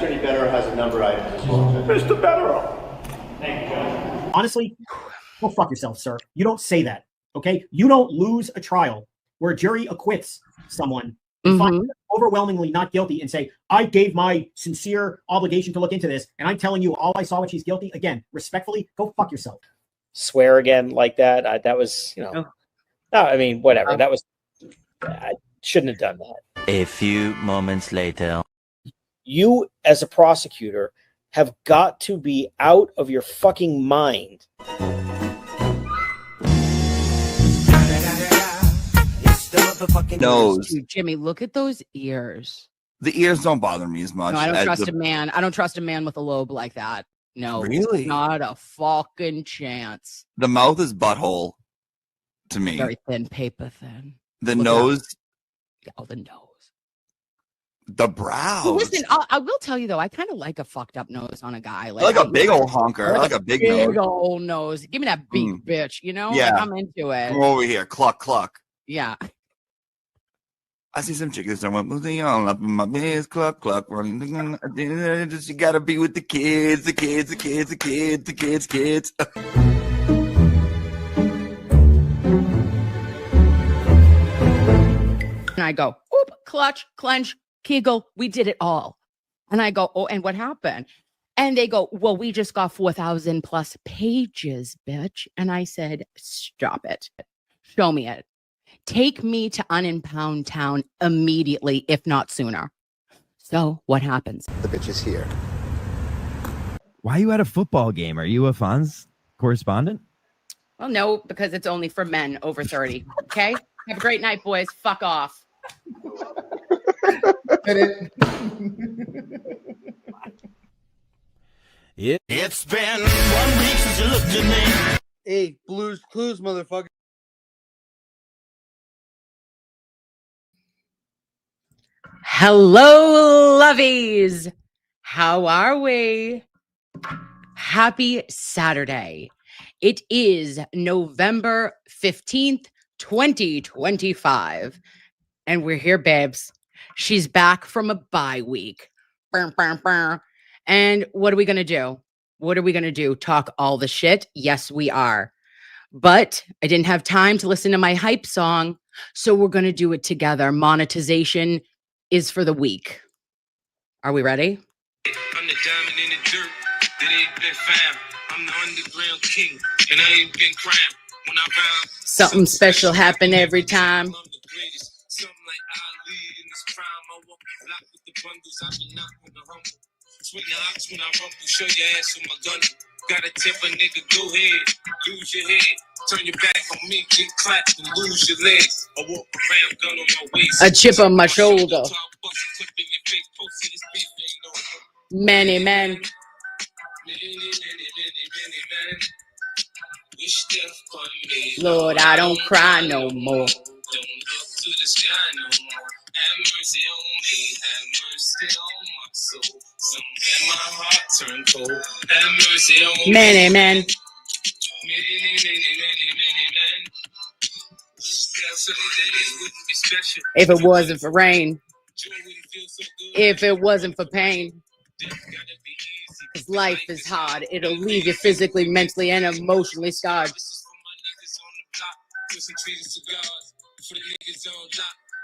Attorney Better has a number of items as well. Mr. Better. Thank you, Judge. Honestly, go fuck yourself, sir. You don't say that, okay? You don't lose a trial where a jury acquits someone and finds them overwhelmingly not guilty and say, I gave my sincere obligation to look into this, and I'm telling you all I saw when she's guilty. Again, respectfully, go fuck yourself. Swear again like that. That was, no, I mean, whatever. That was, I shouldn't have done that. A few moments later. You, as a prosecutor, have got to be out of your fucking mind. Nose. Dude, Jimmy, look at those ears. The ears don't bother me as much. No, I don't trust a man. I don't trust a man with a lobe like that. No, really, not a fucking chance. The mouth is butthole to me. Very thin, paper thin. The nose. Oh, the nose. The brows. Well, listen, I will tell you though, I kind of like a fucked up nose on a guy. Like a big old honker. I like a big nose. Old nose. Give me that beak, bitch. You know? Yeah. Like, I'm into it. Come over here. Cluck, cluck. Yeah. I see some chickens that went moving on up in my biz, cluck, cluck, running. You gotta be with the kids, the kids, the kids, the kids, the kids, kids. And I go, oop, clutch, clench, kegel. We did it all. And I go, oh, and what happened? And they go, well, we just got 4,000 plus pages, bitch. And I said, stop it. Show me it. Take me to Unimpound Town immediately, if not sooner. So what happens? The bitch is here. Why are you at a football game? Are you a Fonz correspondent? Well, no, because it's only for men over 30. Okay? Have a great night, boys. Fuck off. It's been 1 week since you looked at me. Hey, Blues Clues, motherfucker. Hello, lovies. How are we? Happy Saturday. It is November 15th, 2025. And we're here, babes. She's back from a bye week. And what are we going to do? What are we going to do? Talk all the shit? Yes, we are. But I didn't have time to listen to my hype song, so we're going to do it together. Monetization is for the week. Are we ready? I'm the diamond in the dirt that ain't been found. I'm the underground king, and I ain't been crowned. When I rhyme, something special happen every time. I'm the greatest. Something like Ali in this prime. I walk the block with the bundles. I've been knocking the humble. Swing the ox when I rumble. Show your ass with my gun. Got a temper, nigga. Go ahead. Lose your head. Turn your back on me. Get clapped and lose your legs. I walk around, gun on my waist. A chip on my shoulder. Many men. Lord, I don't cry no more. Don't look to the sky no more. Have mercy on me. Have mercy on my soul. Somewhere my heart turned cold. Have mercy on me. Many men. If it wasn't for rain, if it wasn't for pain, because life is hard. It'll leave you physically, mentally, and emotionally scarred.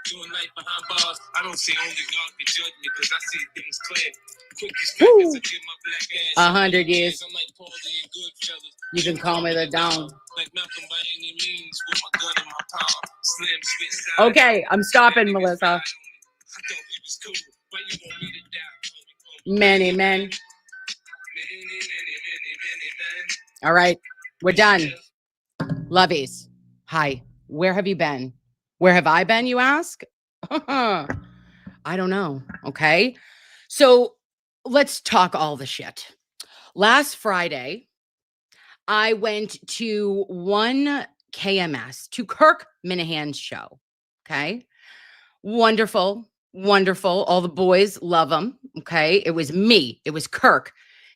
Doing life behind bars. I don't see only God can judge me because I see things clear. Cookies, crackers, I give my black ass 100 years. I'm like Paulie and Goodfellas. You can call me the Dawn. Like Malcolm by any means with my gun in my palm. Slim, switch side. Okay, I'm stopping, Melissa. I thought he was cool. Why you want me to die? Many men. All right, we're done. Lovies, hi. Where have you been? Where have I been, you ask? I don't know. Okay. So let's talk all the shit. Last Friday, I went to one KMS, to Kirk Minahan's show. Okay. Wonderful. Wonderful. All the boys love him. Okay. It was me. It was Kirk.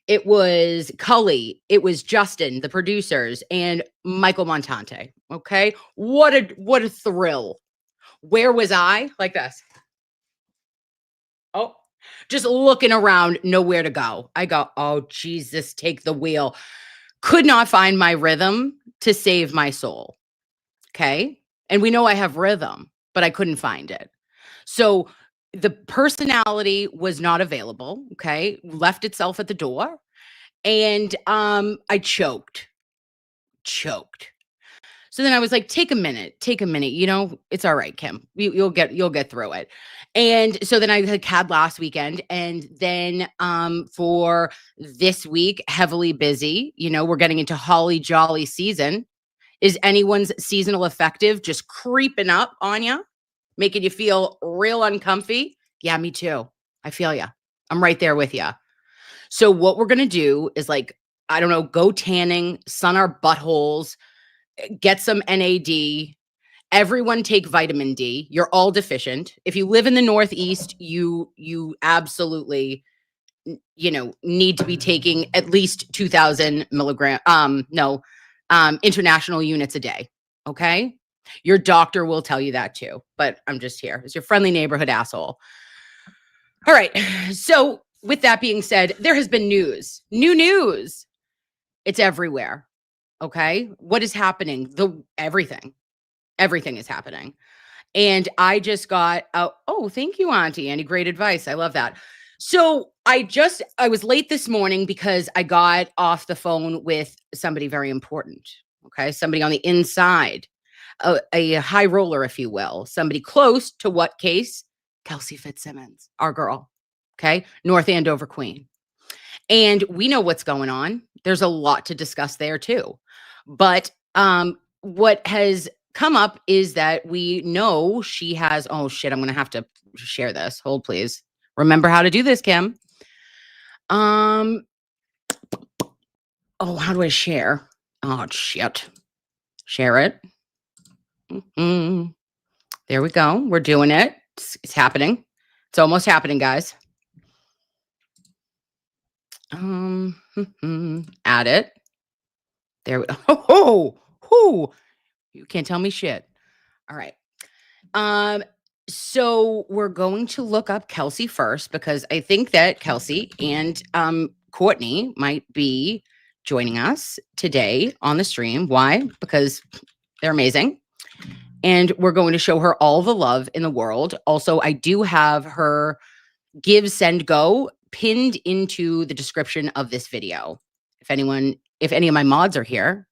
It was Cully. It was Justin, the producers, and Michael Montante. Okay. What a thrill. Where was I? Like this. Oh, just looking around, nowhere to go. I go, oh, Jesus, take the wheel. Could not find my rhythm to save my soul. Okay. And we know I have rhythm, but I couldn't find it. So the personality was not available. Okay. Left itself at the door. And I choked. So then I was like, take a minute. You know, it's all right, Kim. You'll get through it. And so then I had last weekend, and then for this week, heavily busy. You know, we're getting into holly jolly season. Is anyone's seasonal affective just creeping up on you, making you feel real uncomfy? Yeah, me too. I feel you. I'm right there with you. So what we're gonna do is, like, I don't know, go tanning, sun our buttholes, get some NAD. Everyone take vitamin D. You're all deficient. If you live in the Northeast, you absolutely, you know, need to be taking at least 2,000 milligram. International units a day. Okay. Your doctor will tell you that too, but I'm just here as your friendly neighborhood asshole. All right. So with that being said, there has been new news. It's everywhere. Okay. What is happening? Everything is happening. And I just got, oh, thank you, Auntie Annie. Great advice. I love that. So I was late this morning because I got off the phone with somebody very important. Okay. Somebody on the inside, a high roller, if you will, somebody close to what case? Kelsey Fitzsimmons, our girl. Okay. North Andover Queen. And we know what's going on. There's a lot to discuss there too. But what has come up is that we know she has, oh shit, I'm going to have to share this. Hold, please. Remember how to do this, Kim. Oh, how do I share? Oh, shit. Share it. There we go. We're doing it. It's happening. It's almost happening, guys. Add it. There we go. You can't tell me shit. All right. So we're going to look up Kelsey first, because I think that Kelsey and Courtney might be joining us today on the stream. Why? Because they're amazing. And we're going to show her all the love in the world. Also, I do have her Give, Send, Go pinned into the description of this video. If any of my mods are here,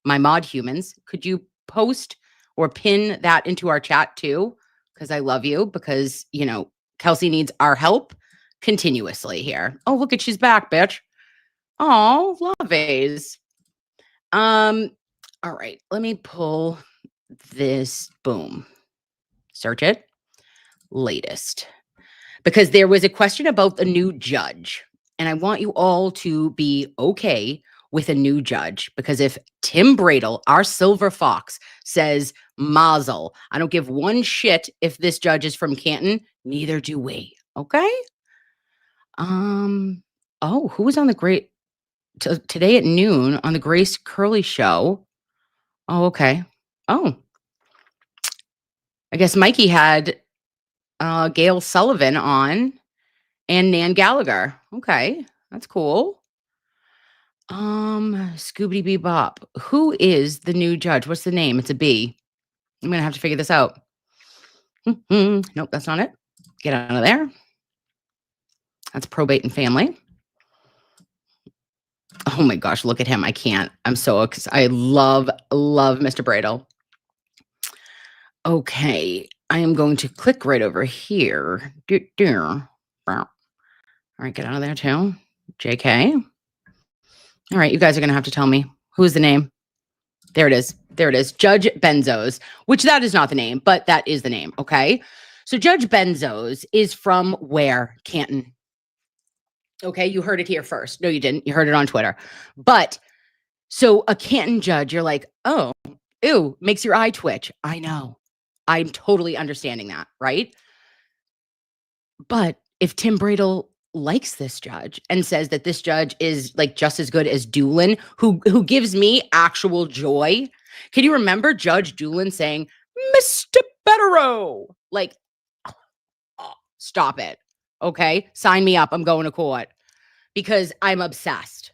my mod humans, could you post or pin that into our chat too? Because I love you, because, you know, Kelsey needs our help continuously here. Oh, look at, she's back, bitch. Oh, lovies. All right, let me pull this. Boom. Search it. Latest. Because there was a question about the new judge, and I want you all to be okay with a new judge, because if Tim Bradle, our silver fox, says mazel, I don't give one shit if this judge is from Canton. Neither do we. Okay. Oh, who was on the great today at noon on the Grace Curley show? Oh, okay. Oh, I guess Mikey had Gail Sullivan on and Nan Gallagher. Okay, that's cool. Scooby Bebop. Who is the new judge? What's the name? It's a B. I'm gonna have to figure this out. Nope, that's not it. Get out of there. That's Probate and Family. Oh my gosh, look at him. I can't. I'm so excited. I love Mr. Bradle. Okay, I am going to click right over here. All right, get out of there too. JK. All right, you guys are going to have to tell me. Who's the name? There it is. Judge Benzos, which that is not the name, but that is the name. Okay. So Judge Benzos is from where? Canton. Okay. You heard it here first. No, you didn't. You heard it on Twitter. But so a Canton judge, you're like, oh, ew, makes your eye twitch. I know. I'm totally understanding that. Right. But if Tim Bradle likes this judge and says that this judge is like just as good as Doolin, who gives me actual joy. Can you remember Judge Doolin saying, Mr. Bettero? Like, oh, stop it. Okay. Sign me up. I'm going to court because I'm obsessed.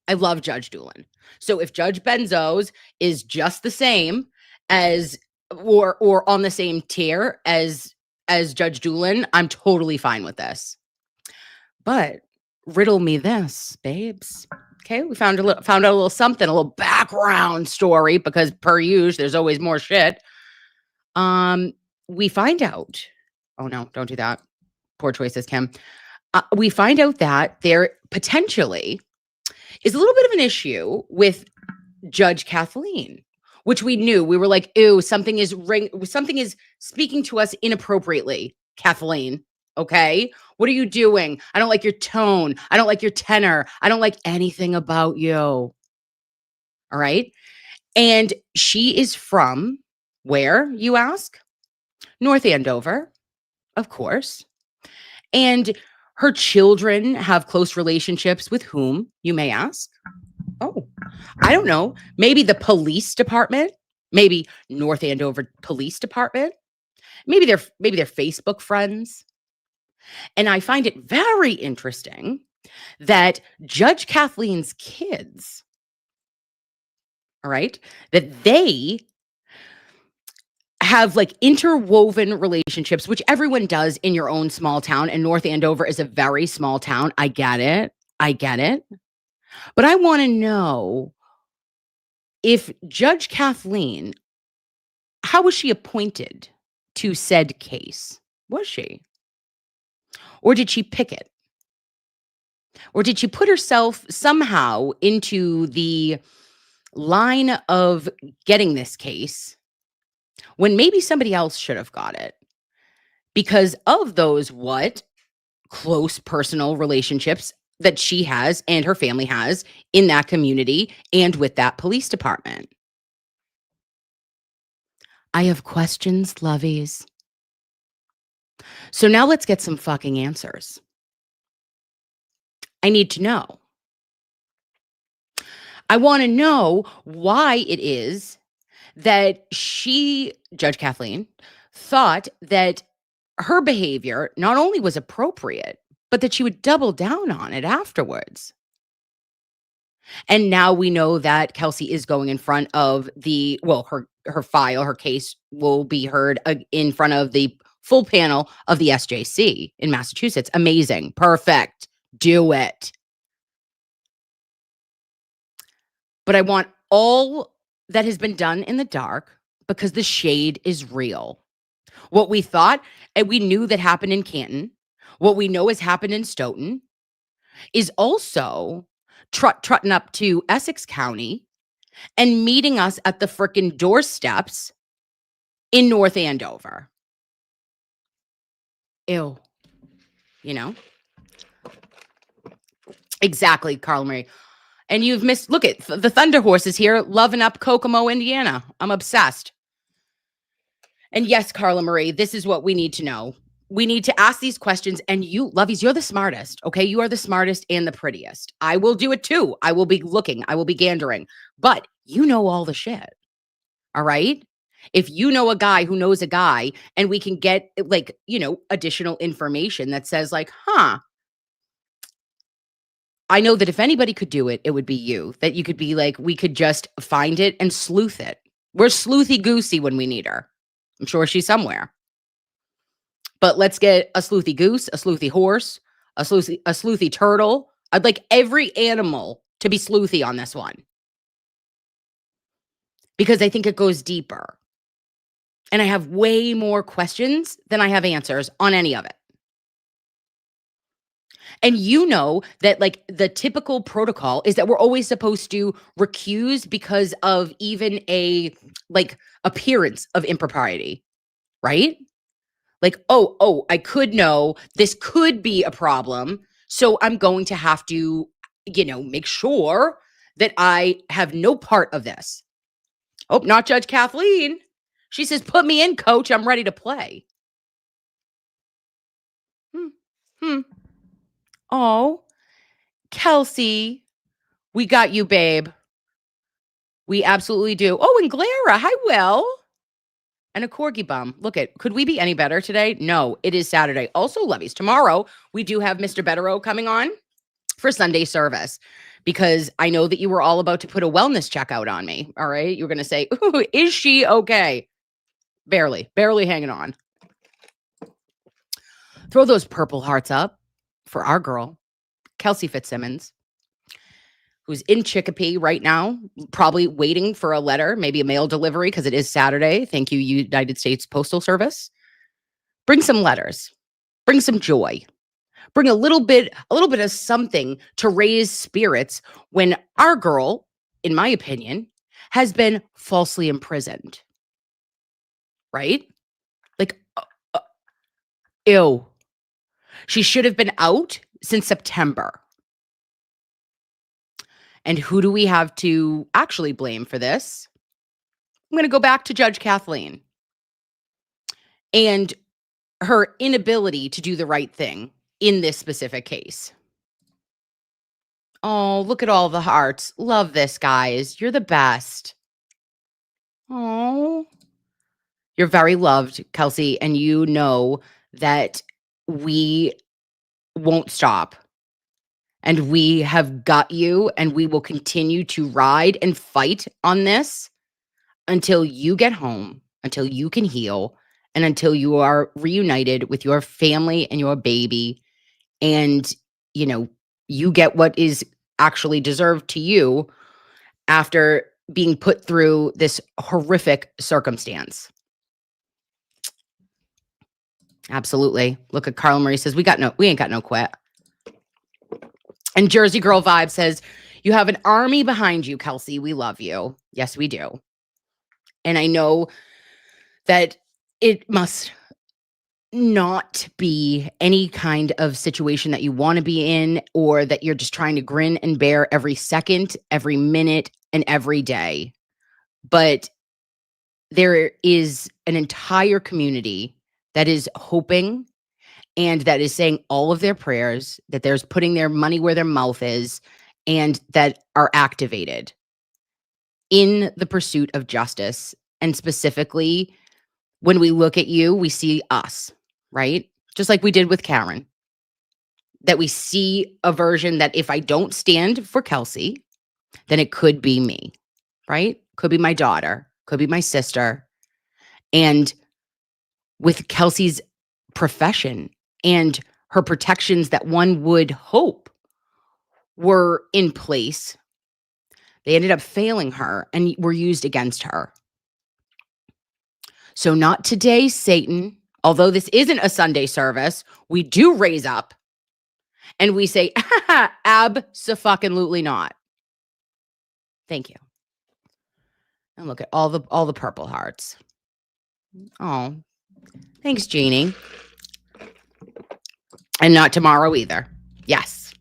I love Judge Doolin. So if Judge Benzo's is just the same as or on the same tier as Judge Doolin, I'm totally fine with this. But riddle me this, babes. Okay, we found out a little something, a little background story, because per usual, there's always more shit. We find out. Oh no, don't do that. Poor choices, Kim. We find out that there potentially is a little bit of an issue with Judge Kathleen, which we knew. We were like, ew, something is speaking to us inappropriately, Kathleen. Okay. What are you doing? I don't like your tone. I don't like your tenor. I don't like anything about you. All right. And she is from where, you ask? North Andover, of course. And her children have close relationships with whom, you may ask? Oh, I don't know. Maybe the police department, maybe North Andover Police Department. Maybe they're Facebook friends. And I find it very interesting that Judge Kathleen's kids, all right, that they have like interwoven relationships, which everyone does in your own small town. And North Andover is a very small town. I get it. But I want to know if Judge Kathleen, how was she appointed to said case? Was she? Or did she pick it? Or did she put herself somehow into the line of getting this case when maybe somebody else should have got it because of those close personal relationships that she has and her family has in that community and with that police department? I have questions, lovies. So now let's get some fucking answers. I need to know. I want to know why it is that Judge Kathleen, thought that her behavior not only was appropriate, but that she would double down on it afterwards. And now we know that Kelsey is going in front of her case will be heard in front of the full panel of the SJC in Massachusetts. Amazing. Perfect. Do it. But I want all that has been done in the dark because the shade is real. What we thought and we knew that happened in Canton, what we know has happened in Stoughton, is also trotting up to Essex County and meeting us at the frickin' doorsteps in North Andover. Ew. You know? Exactly, Carla Marie. And you've missed, look at the Thunder Horse is here loving up Kokomo, Indiana. I'm obsessed. And yes, Carla Marie, this is what we need to know. We need to ask these questions. And you, lovies, you're the smartest. Okay. You are the smartest and the prettiest. I will do it too. I will be looking. I will be gandering. But you know all the shit. All right. If you know a guy who knows a guy and we can get additional information that says I know that if anybody could do it, it would be you. That you could be like, we could just find it and sleuth it. We're sleuthy goosey when we need her. I'm sure she's somewhere. But let's get a sleuthy goose, a sleuthy horse, a sleuthy turtle. I'd like every animal to be sleuthy on this one. Because I think it goes deeper. And I have way more questions than I have answers on any of it. And you know that the typical protocol is that we're always supposed to recuse because of even a appearance of impropriety, right? I could know this could be a problem. So I'm going to have to, make sure that I have no part of this. Oh, not Judge Kathleen. She says, put me in, coach. I'm ready to play. Oh, Kelsey, we got you, babe. We absolutely do. Oh, and Glara. Hi, Will. and a corgi bum. Look could we be any better today? No, it is Saturday. Also, Levies, tomorrow we do have Mr. Betterow coming on for Sunday service because I know that you were all about to put a wellness check out on me. All right. You're going to say, ooh, is she okay? Barely hanging on. Throw those purple hearts up for our girl, Kelsey Fitzsimmons, who's in Chicopee right now, probably waiting for a letter, maybe a mail delivery because it is Saturday. Thank you, United States Postal Service. Bring some letters. Bring some joy. Bring a little bit of something to raise spirits when our girl, in my opinion, has been falsely imprisoned. Right? Like, ew. She should have been out since September. And who do we have to actually blame for this? I'm going to go back to Judge Kathleen and her inability to do the right thing in this specific case. Oh, look at all the hearts. Love this, guys. You're the best. Oh, you're very loved, Kelsey. And you know that we won't stop. And we have got you, and we will continue to ride and fight on this until you get home, until you can heal, and until you are reunited with your family and your baby. And, you know, you get what is actually deserved to you after being put through this horrific circumstance. Absolutely. Look at Carl Marie says, we ain't got no quit. And Jersey Girl Vibe says, you have an army behind you, Kelsey. We love you. Yes, we do. And I know that it must not be any kind of situation that you want to be in, or that you're just trying to grin and bear every second, every minute, and every day. But there is an entire community that is hoping and that is saying all of their prayers, that there's putting their money where their mouth is, and that are activated in the pursuit of justice. And specifically, when we look at you, we see us, right? Just like we did with Karen, that we see a version that if I don't stand for Kelsey, then it could be me, right? Could be my daughter, could be my sister. And with Kelsey's profession and her protections that one would hope were in place, they ended up failing her and were used against her. So not today, Satan. Although this isn't a Sunday service, we do raise up and we say, abso-fucking-lutely not. Thank you. And look at all the purple hearts. Oh, thanks, Jeannie. And not tomorrow either. Yes.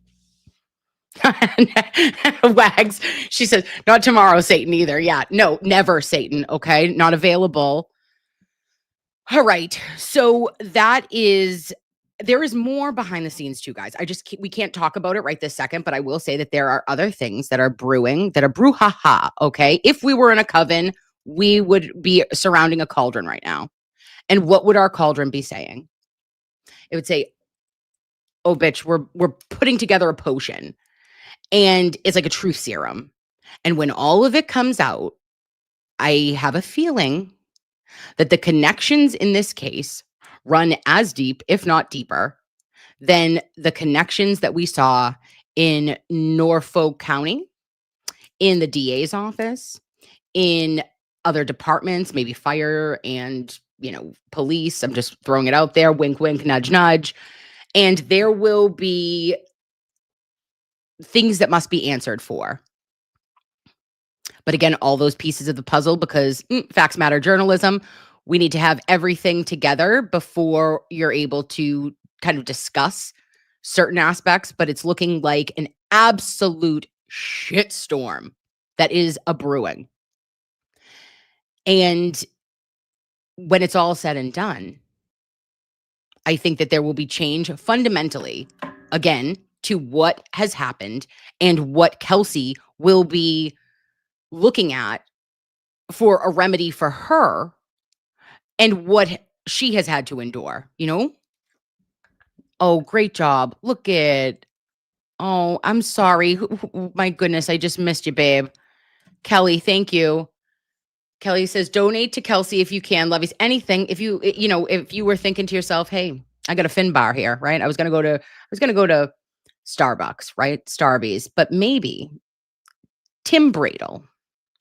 Wags. She says, not tomorrow, Satan either. Yeah. No, never, Satan. Okay. Not available. All right. So there is more behind the scenes too, guys. We can't talk about it right this second, but I will say that there are other things that are brewing, that are brouhaha. Okay. If we were in a coven, we would be surrounding a cauldron right now. And what would our cauldron be saying? It would say, oh, bitch, we're putting together a potion. And it's like a truth serum. And when all of it comes out, I have a feeling that the connections in this case run as deep, if not deeper, than the connections that we saw in Norfolk County, in the DA's office, in other departments, maybe fire and, police. I'm just throwing it out there. Wink, wink, nudge, nudge. And there will be things that must be answered for. But again, all those pieces of the puzzle, because facts matter journalism, we need to have everything together before you're able to kind of discuss certain aspects. But it's looking like an absolute shitstorm that is a brewing. And when it's all said and done, I think that there will be change fundamentally, again, to what has happened and what Kelsey will be looking at for a remedy for her and what she has had to endure, you know? Oh, great job. Look at, oh, I'm sorry. My goodness, I just missed you, babe. Kelly, thank you. Kelly says, donate to Kelsey if you can. Lovies, anything. If you, if you were thinking to yourself, hey, I got a Fin bar here, right? I was gonna go to Starbucks, right? Starbucks, but maybe Tim Bradle,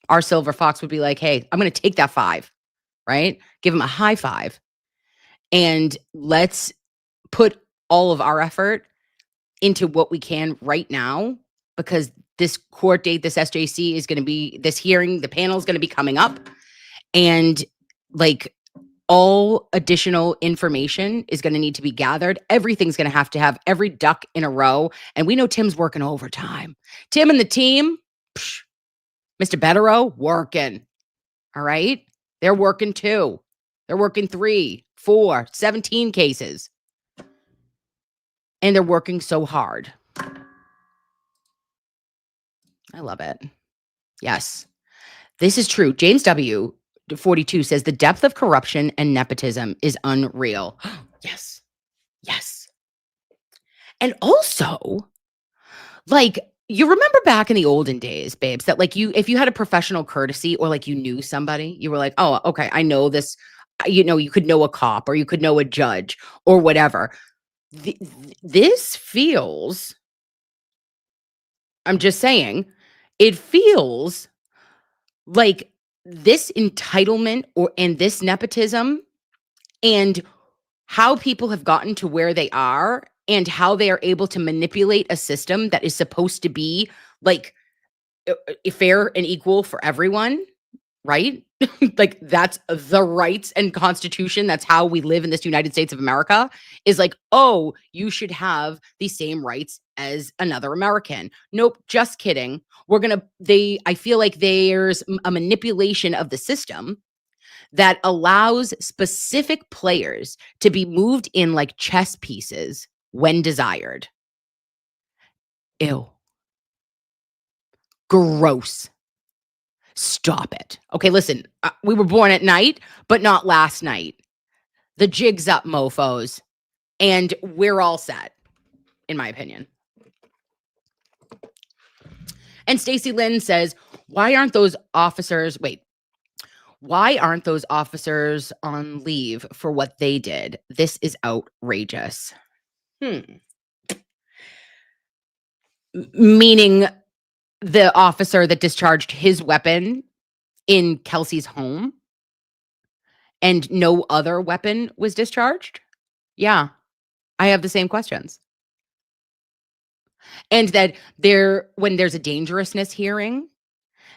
our Silver Fox, would be like, hey, I'm gonna take that 5, right? Give him a high 5, and let's put all of our effort into what we can right now, because this court date, this SJC is going to be, this hearing, the panel is going to be coming up, and like all additional information is going to need to be gathered. Everything's going to have every duck in a row, and we know Tim's working overtime. Tim and the team, Mr. Betterow, working. All right, they're working too. They're working 3, 4, 17 cases. And they're working so hard. I love it. Yes, this is true. James W. 42 says the depth of corruption and nepotism is unreal. Yes. Yes. And also, like, you remember back in the olden days, babes, that like if you had a professional courtesy or like you knew somebody, you were like, oh, okay, I know this. You could know a cop or you could know a judge or whatever. This feels, I'm just saying, it feels like this entitlement and this nepotism and how people have gotten to where they are and how they are able to manipulate a system that is supposed to be like fair and equal for everyone, right? Like that's the rights and constitution. That's how we live in this United States of America, is like, oh, you should have the same rights as another American. Nope. Just kidding. I feel like there's a manipulation of the system that allows specific players to be moved in like chess pieces when desired. Ew. Gross. Stop it. Okay, listen, we were born at night, but not last night. The jig's up, mofos, and we're all set, in my opinion. And Stacy Lynn says, why aren't those officers on leave for what they did? This is outrageous. Meaning the officer that discharged his weapon in Kelsey's home and no other weapon was discharged? Yeah, I have the same questions. And that when there's a dangerousness hearing,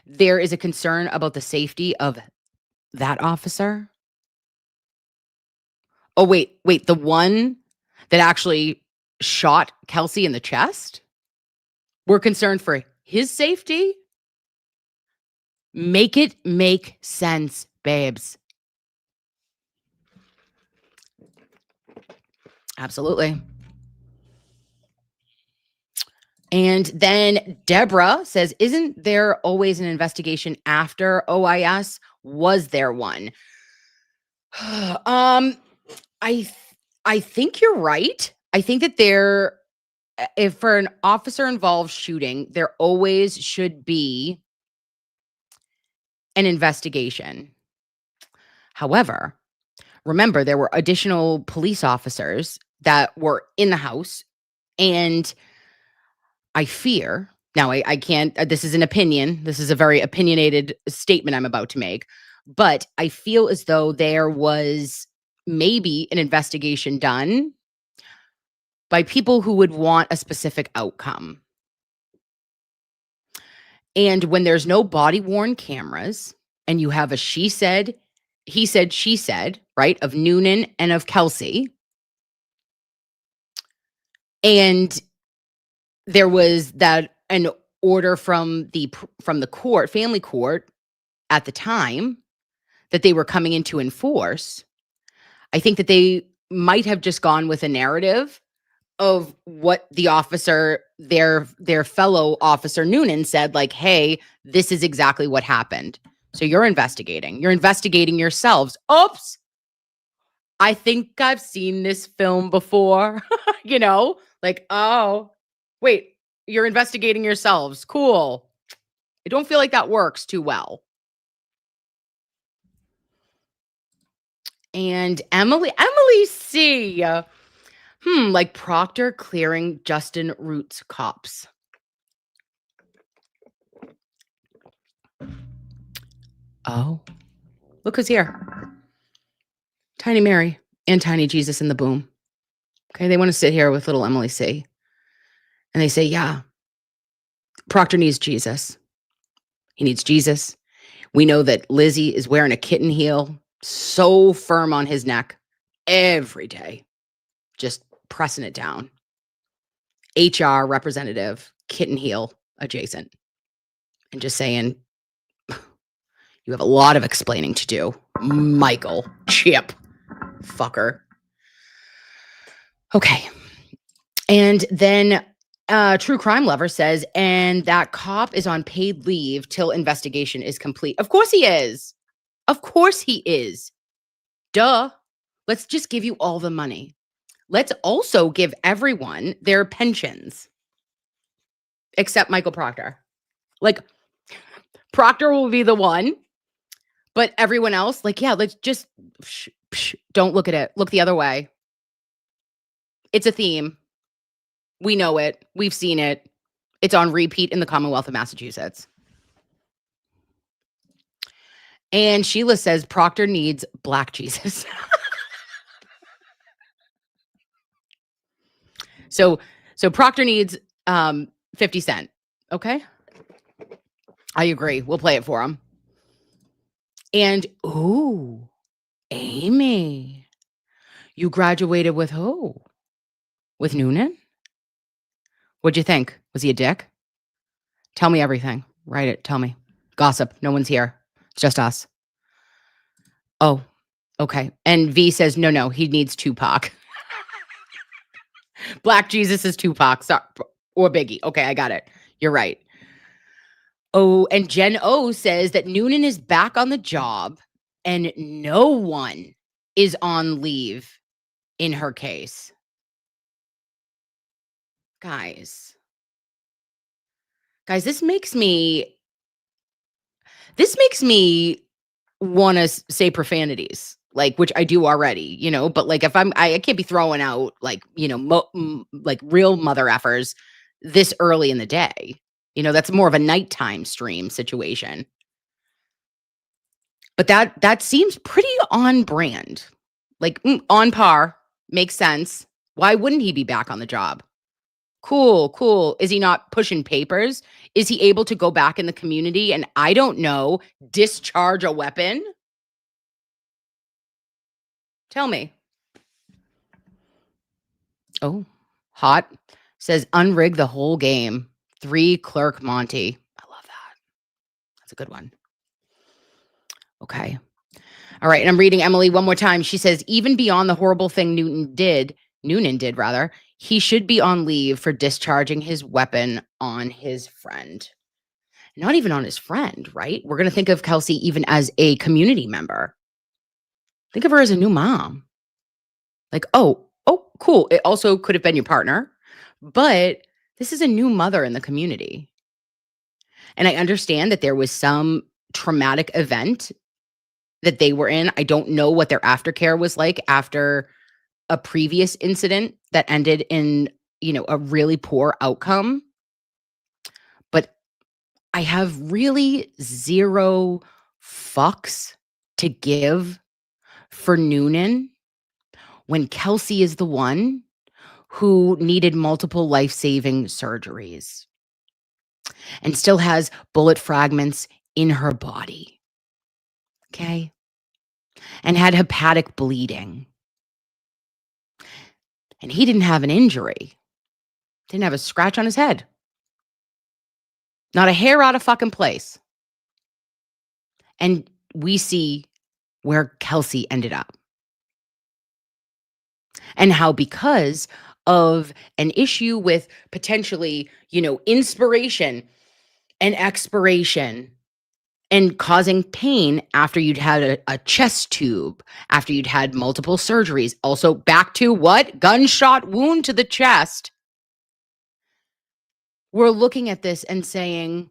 there is a concern about the safety of that officer. Oh, wait, the one that actually shot Kelsey in the chest? We're concerned for his safety? Make it make sense, babes. Absolutely. And then Deborah says, isn't there always an investigation after OIS? Was there one? I think you're right. I think that if for an officer involved shooting, there always should be an investigation. However, remember, there were additional police officers that were in the house, and I fear, now I can't, this is an opinion, this is a very opinionated statement I'm about to make, but I feel as though there was maybe an investigation done by people who would want a specific outcome. And when there's no body-worn cameras and you have a she said, he said, she said, right, of Noonan and of Kelsey, and there was an order from the court, family court at the time that they were coming in to enforce, I think that they might have just gone with a narrative of what the officer, their fellow officer Noonan said, like, hey, this is exactly what happened. So you're investigating yourselves. Oops, I think I've seen this film before. Like, oh, wait, you're investigating yourselves. Cool. I don't feel like that works too well. And Emily C. Like Proctor clearing Justin Root's cops. Oh, look who's here. Tiny Mary and Tiny Jesus in the boom. Okay, they want to sit here with little Emily C. And they say, yeah, Proctor needs Jesus. He needs Jesus. We know that Lizzie is wearing a kitten heel, so firm on his neck every day, just pressing it down. HR representative, kitten heel adjacent. And just saying, you have a lot of explaining to do. Michael, Chip, fucker. Okay. And then True Crime Lover says, and that cop is on paid leave till investigation is complete. Of course he is. Of course he is. Duh. Let's just give you all the money. Let's also give everyone their pensions. Except Michael Proctor. Like, Proctor will be the one, but everyone else, like, yeah, let's just don't look at it. Look the other way. It's a theme. We know it. We've seen it. It's on repeat in the Commonwealth of Massachusetts. And Sheila says Proctor needs black Jesus. So Proctor needs 50 Cent. Okay. I agree. We'll play it for him. And ooh, Amy, you graduated with who? With Noonan? What'd you think? Was he a dick? Tell me everything. Write it. Tell me. Gossip. No one's here. It's just us. Oh, okay. And V says, no, he needs Tupac. Black Jesus is Tupac. Sorry. Or Biggie. Okay, I got it. You're right. Oh, and Jen O says that Noonan is back on the job and no one is on leave in her case. Guys, this makes me want to say profanities, like, which I do already, but like, if I can't be throwing out like, like real mother effers this early in the day. That's more of a nighttime stream situation. But that seems pretty on brand, like on par, makes sense. Why wouldn't he be back on the job? Cool. Is he not pushing papers? Is he able to go back in the community and, I don't know, discharge a weapon? Tell me. Oh, hot. Says unrig the whole game. 3 Clerk Monty. I love that. That's a good one. Okay. All right. And I'm reading Emily one more time. She says, even beyond the horrible thing Noonan did, he should be on leave for discharging his weapon on his friend. Not even on his friend, right? We're going to think of Kelsey even as a community member. Think of her as a new mom. Like, oh, cool. It also could have been your partner, but this is a new mother in the community. And I understand that there was some traumatic event that they were in. I don't know what their aftercare was like after a previous incident that ended in, a really poor outcome. But I have really 0 fucks to give for Noonan when Kelsey is the one who needed multiple life-saving surgeries and still has bullet fragments in her body. Okay? And had hepatic bleeding. And he didn't have an injury. Didn't have a scratch on his head. Not a hair out of fucking place. And we see where Kelsey ended up. And how, because of an issue with potentially, inspiration and expiration and causing pain after you'd had a chest tube, after you'd had multiple surgeries. Also, back to what? Gunshot wound to the chest. We're looking at this and saying,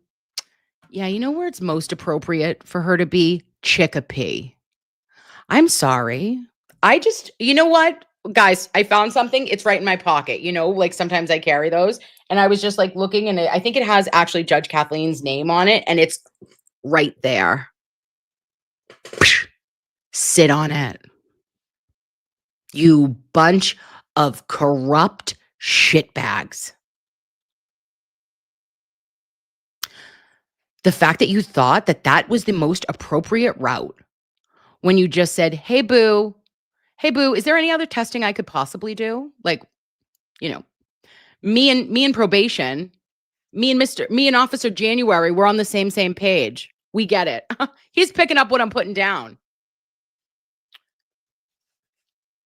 yeah, you know where it's most appropriate for her to be? Chicopee. I'm sorry. You know what? Guys, I found something. It's right in my pocket. You know, like sometimes I carry those. And I was just like looking, and I think it has actually Judge Kathleen's name on it. And it's right there. Sit on it. You bunch of corrupt shitbags. The fact that you thought that that was the most appropriate route when you just said, hey, boo, is there any other testing I could possibly do? Like, you know, me and probation, me and Officer January, we're on the same page. We get it. He's picking up what I'm putting down.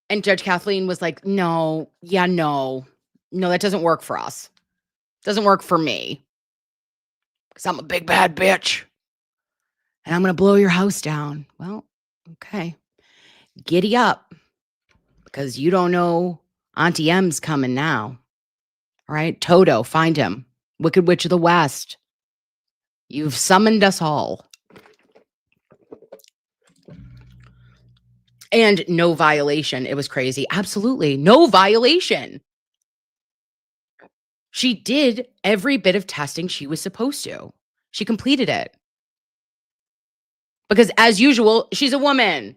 And Judge Kathleen was like, no, that doesn't work for us. Doesn't work for me. Because I'm a big bad bitch. And I'm going to blow your house down. Well, okay. Giddy up. Because you don't know Auntie M's coming now. All right? Toto, find him. Wicked Witch of the West. You've summoned us all. And no violation. It was crazy. Absolutely. No violation. She did every bit of testing she was supposed to. She completed it. Because as usual, she's a woman.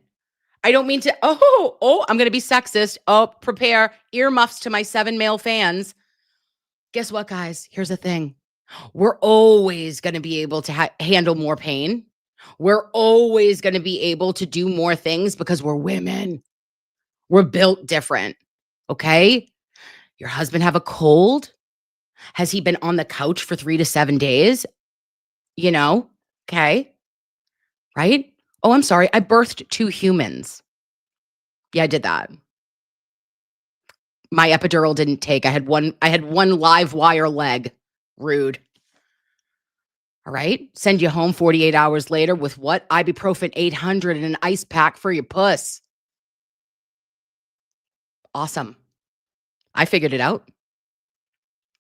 I don't mean to, I'm going to be sexist. Oh, prepare earmuffs to my 7 male fans. Guess what, guys? Here's the thing. We're always going to be able to handle more pain. We're always going to be able to do more things because we're women. We're built different. Okay? Your husband have a cold? Has he been on the couch for 3 to 7 days? You know? Okay. Right? Oh, I'm sorry. I birthed 2 humans. Yeah, I did that. My epidural didn't take. I had one live wire leg. Rude. All right. Send you home 48 hours later with what? Ibuprofen 800 and an ice pack for your puss. Awesome. I figured it out.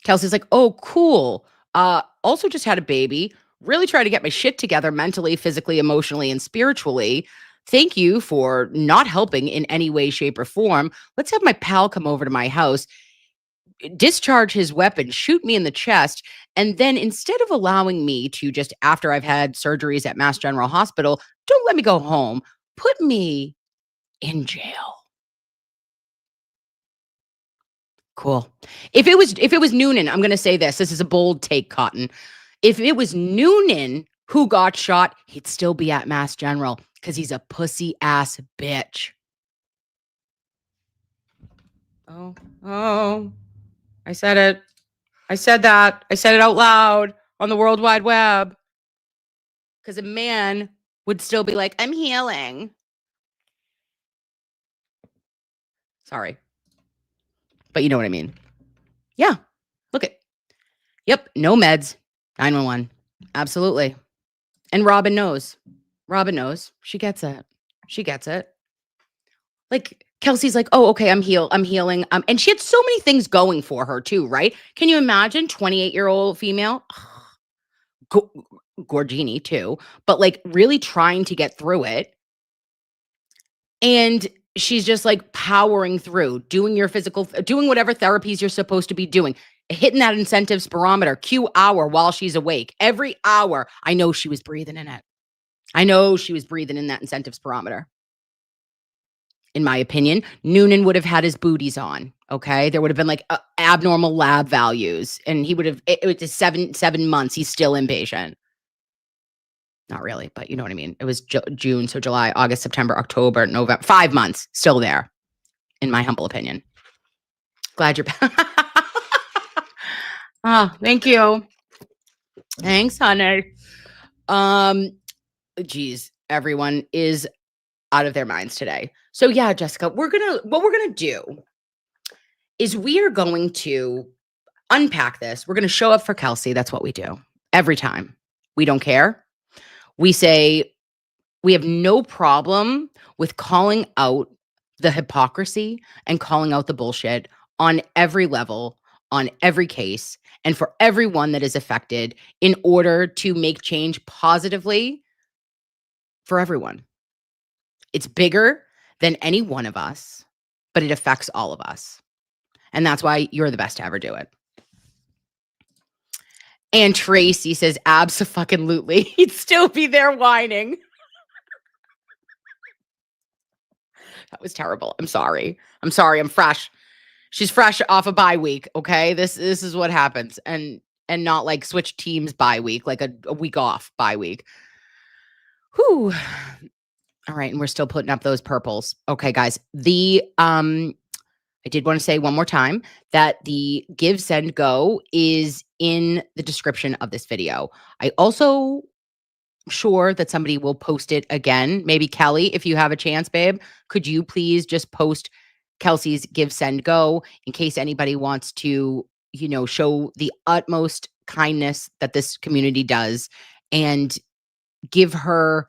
Kelsey's like, oh, cool. Also just had a baby. Really try to get my shit together mentally, physically, emotionally, and spiritually. Thank you for not helping in any way, shape, or form. Let's have my pal come over to my house, discharge his weapon, shoot me in the chest, and then instead of allowing me to just, after I've had surgeries at Mass General Hospital, don't let me go home. Put me in jail. Cool. If it was Noonan, I'm going to say this. This is a bold take, Cotton. If it was Noonan who got shot, he'd still be at Mass General because he's a pussy ass bitch. Oh, I said it. I said that. I said it out loud on the World Wide Web. Because a man would still be like, I'm healing. Sorry. But you know what I mean. Yeah. Look it. Yep. No meds. 911. Absolutely. And Robin knows. Robin knows. She gets it. She gets it. Like Kelsey's like, oh, okay, I'm healing. And she had so many things going for her too, right? Can you imagine 28-year-old female? Gorgini too, but like really trying to get through it. And she's just like powering through, doing whatever therapies you're supposed to be doing, hitting that incentives barometer, Q hour while she's awake. Every hour, I know she was breathing in it. I know she was breathing in that incentives barometer. In my opinion, Noonan would have had his booties on. Okay. There would have been like abnormal lab values, and he would have, it was 7 months. He's still inpatient. Not really, but you know what I mean? It was June. So July, August, September, October, November, 5 months still there, in my humble opinion. Glad you're back. Thank you. Thanks, honey. Geez, everyone is out of their minds today. So yeah, Jessica, what we're gonna do is we are going to unpack this. We're gonna show up for Kelsey. That's what we do every time. We don't care. We say we have no problem with calling out the hypocrisy and calling out the bullshit on every level, on every case, and for everyone that is affected in order to make change positively for everyone. It's bigger than any one of us, but it affects all of us. And that's why you're the best to ever do it. And Tracy says, abso-fucking-lutely. He'd still be there whining. That was terrible. I'm sorry. I'm fresh. She's fresh off a bye week. Okay. This is what happens. And not like switch teams bye week, like a week off bye week. Whew. All right. And we're still putting up those purples. Okay, guys. I did want to say one more time that the Give, Send, Go is in the description of this video. I also sure that somebody will post it again. Maybe Kelly, if you have a chance, babe, could you please just post Kelsey's Give, Send, Go in case anybody wants to, show the utmost kindness that this community does and give her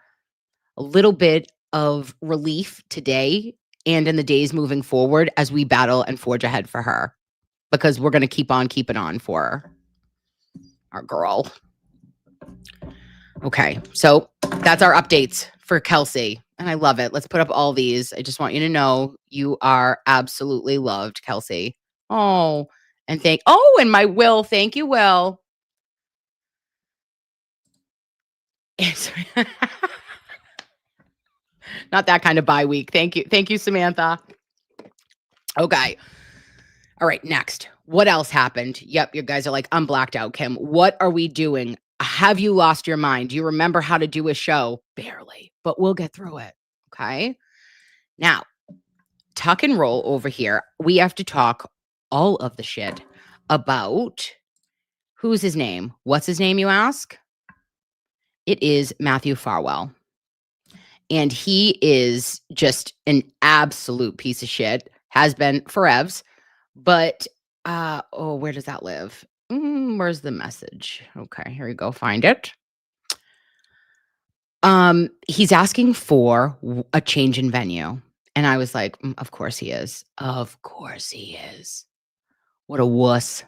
a little bit of relief today and in the days moving forward as we battle and forge ahead for her, because we're going to keep on keeping on for her. Our girl. Okay, so that's our updates for Kelsey, and I love it. Let's put up all these. I just want you to know you are absolutely loved, Kelsey. Oh, and and my Will. Thank you, Will. Not that kind of bye week. Thank you, Samantha. Okay. All right, next. What else happened? Yep, you guys are like, I'm blacked out, Kim. What are we doing? Have you lost your mind? Do you remember how to do a show? Barely, but we'll get through it. Okay. Now, tuck and roll over here. We have to talk all of the shit about who's his name? What's his name, you ask? It is Matthew Farwell. And he is just an absolute piece of shit. Has been forevs. But, where does that live? Where's the message? Okay, here we go. Find it. He's asking for a change in venue. And I was like, of course he is. Of course he is. What a wuss.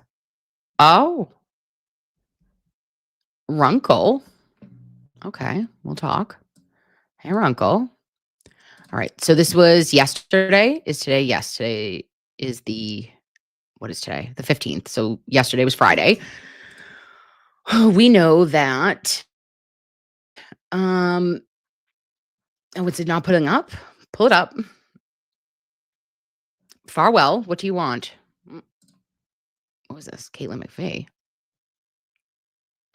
Oh. Runkle. Okay, we'll talk. Hey, Runkle. All right. So this was yesterday. Is today? Yes, today is what is today? The 15th. So yesterday was Friday. We know that, what's it not putting up? Pull it up. Farwell, what do you want? What was this? Caitlin McVeigh.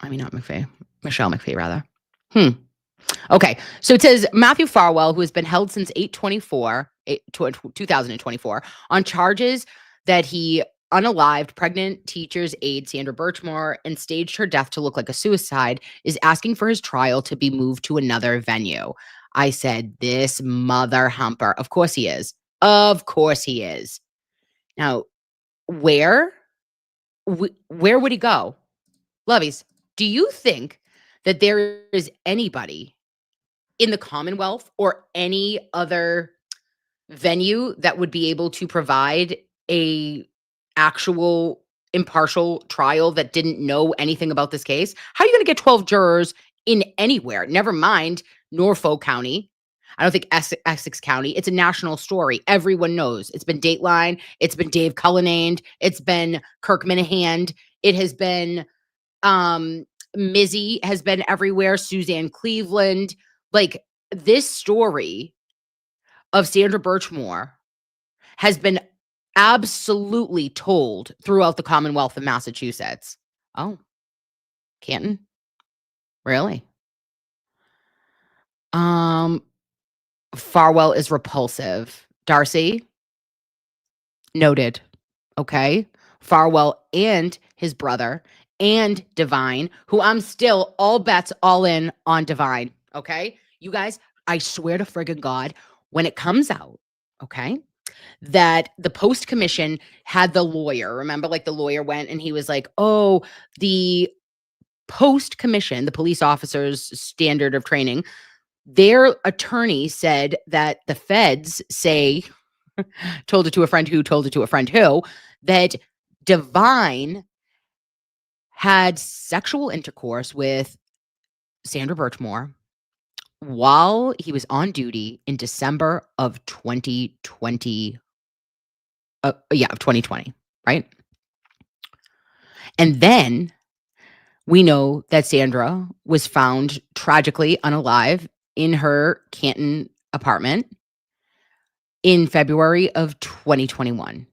I mean, not McVeigh. Michelle McVeigh, rather. Okay, so it says Matthew Farwell, who has been held since 2024, on charges that he unalived pregnant teacher's aide Sandra Birchmore and staged her death to look like a suicide, is asking for his trial to be moved to another venue. I said, this mother humper. Of course he is. Of course he is. Now, where would he go? Lovies, do you think that there is anybody in the Commonwealth or any other venue that would be able to provide a actual impartial trial that didn't know anything about this case? How are you going to get 12 jurors in anywhere? Never mind Norfolk County. I don't think Essex County. It's a national story. Everyone knows. It's been Dateline. It's been Dave Cullinane. It's been Kirk Minahan. It has been Mizzy has been everywhere. Suzanne Cleveland. Like, this story of Sandra Birchmore has been absolutely told throughout the Commonwealth of Massachusetts. Oh, Canton? Really? Farwell is repulsive. Darcy? Noted. Okay. Farwell and his brother and Divine, who I'm still all bets all in on Divine. Okay. You guys, I swear to friggin' God, when it comes out, okay, that the post commission had the lawyer, remember, like the lawyer went and he was like, oh, the post commission, the police officers' standard of training, their attorney said that the feds say, told it to a friend who told it to a friend who, that Divine had sexual intercourse with Sandra Birchmore while he was on duty in December of 2020. Of 2020, right? And then we know that Sandra was found tragically unalive in her Canton apartment in February of 2021.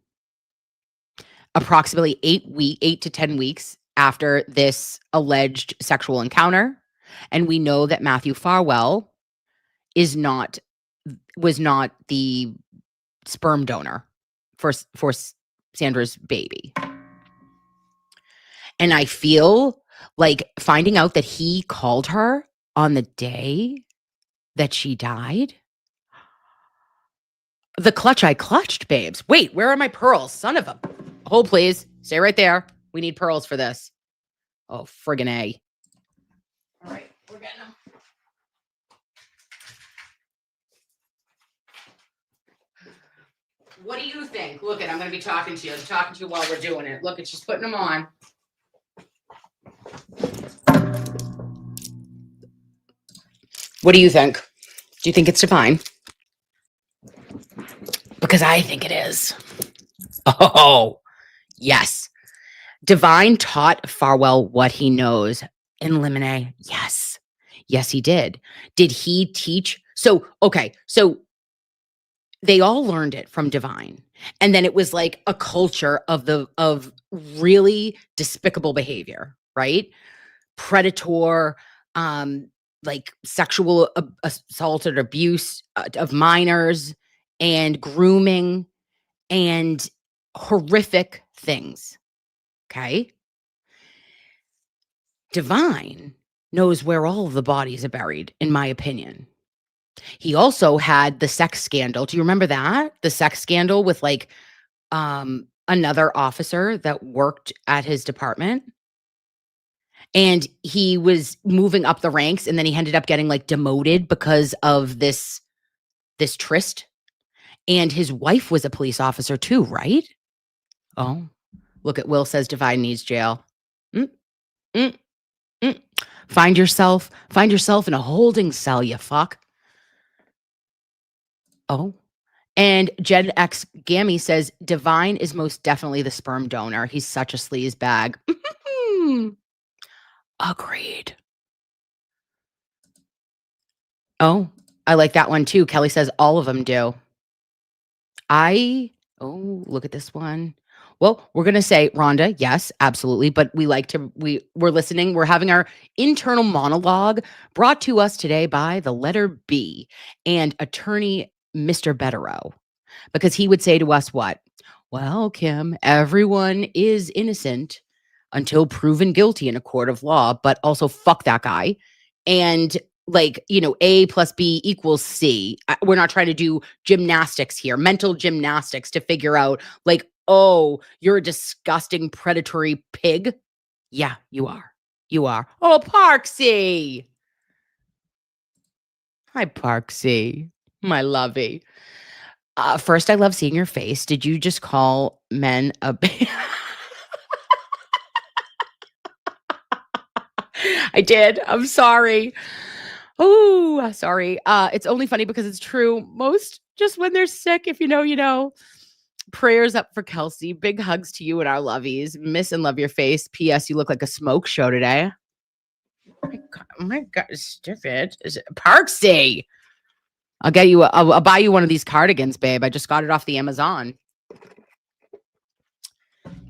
Approximately 8 to 10 weeks after this alleged sexual encounter. And we know that Matthew Farwell was not the sperm donor for Sandra's baby. And I feel like finding out that he called her on the day that she died. The clutch I clutched, babes. Wait, where are my pearls? Son of a... Hold, please. Stay right there. We need pearls for this. Oh, friggin' A. All right, we're getting them. What do you think? Look, I'm going to be talking to you. I'm talking to you while we're doing it. Look, she's putting them on. What do you think? Do you think it's divine? Because I think it is. Oh, yes. Divine taught Farwell what he knows in Lemonade. Yes. Yes, he did. Did he teach? So they all learned it from Divine. And then it was like a culture of really despicable behavior, right? Predator, like sexual assault or abuse of minors and grooming and horrific things. Okay. Divine knows where all of the bodies are buried, in my opinion. He also had the sex scandal. Do you remember that? The sex scandal with like another officer that worked at his department. And he was moving up the ranks and then he ended up getting like demoted because of this tryst. And his wife was a police officer too, right? Oh, look at Will says Divine needs jail. Find yourself in a holding cell, you fuck. Oh, and Gen X Gammy says Divine is most definitely the sperm donor. He's such a sleaze bag. Agreed. Oh, I like that one too. Kelly says all of them do. Look at this one. Well, we're going to say Rhonda, yes, absolutely. But we're listening. We're having our internal monologue brought to us today by the letter B and attorney Mr. Betterow, because he would say to us what? Well, Kim, everyone is innocent until proven guilty in a court of law, but also fuck that guy. And like, A plus B equals C. We're not trying to do gymnastics here, mental gymnastics to figure out like, oh, you're a disgusting predatory pig. Yeah, you are. You are. Oh, Parksy. Hi, Parksy. My lovey. First, I love seeing your face. Did you just call men a... I did. I'm sorry. Oh, sorry. It's only funny because it's true. Most just when they're sick, if you know, you know. Prayers up for Kelsey. Big hugs to you and our lovies. Miss and love your face. P.S. You look like a smoke show today. Oh my God. Stiff it. Is it Parksy? I'll buy you one of these cardigans, babe. I just got it off the Amazon.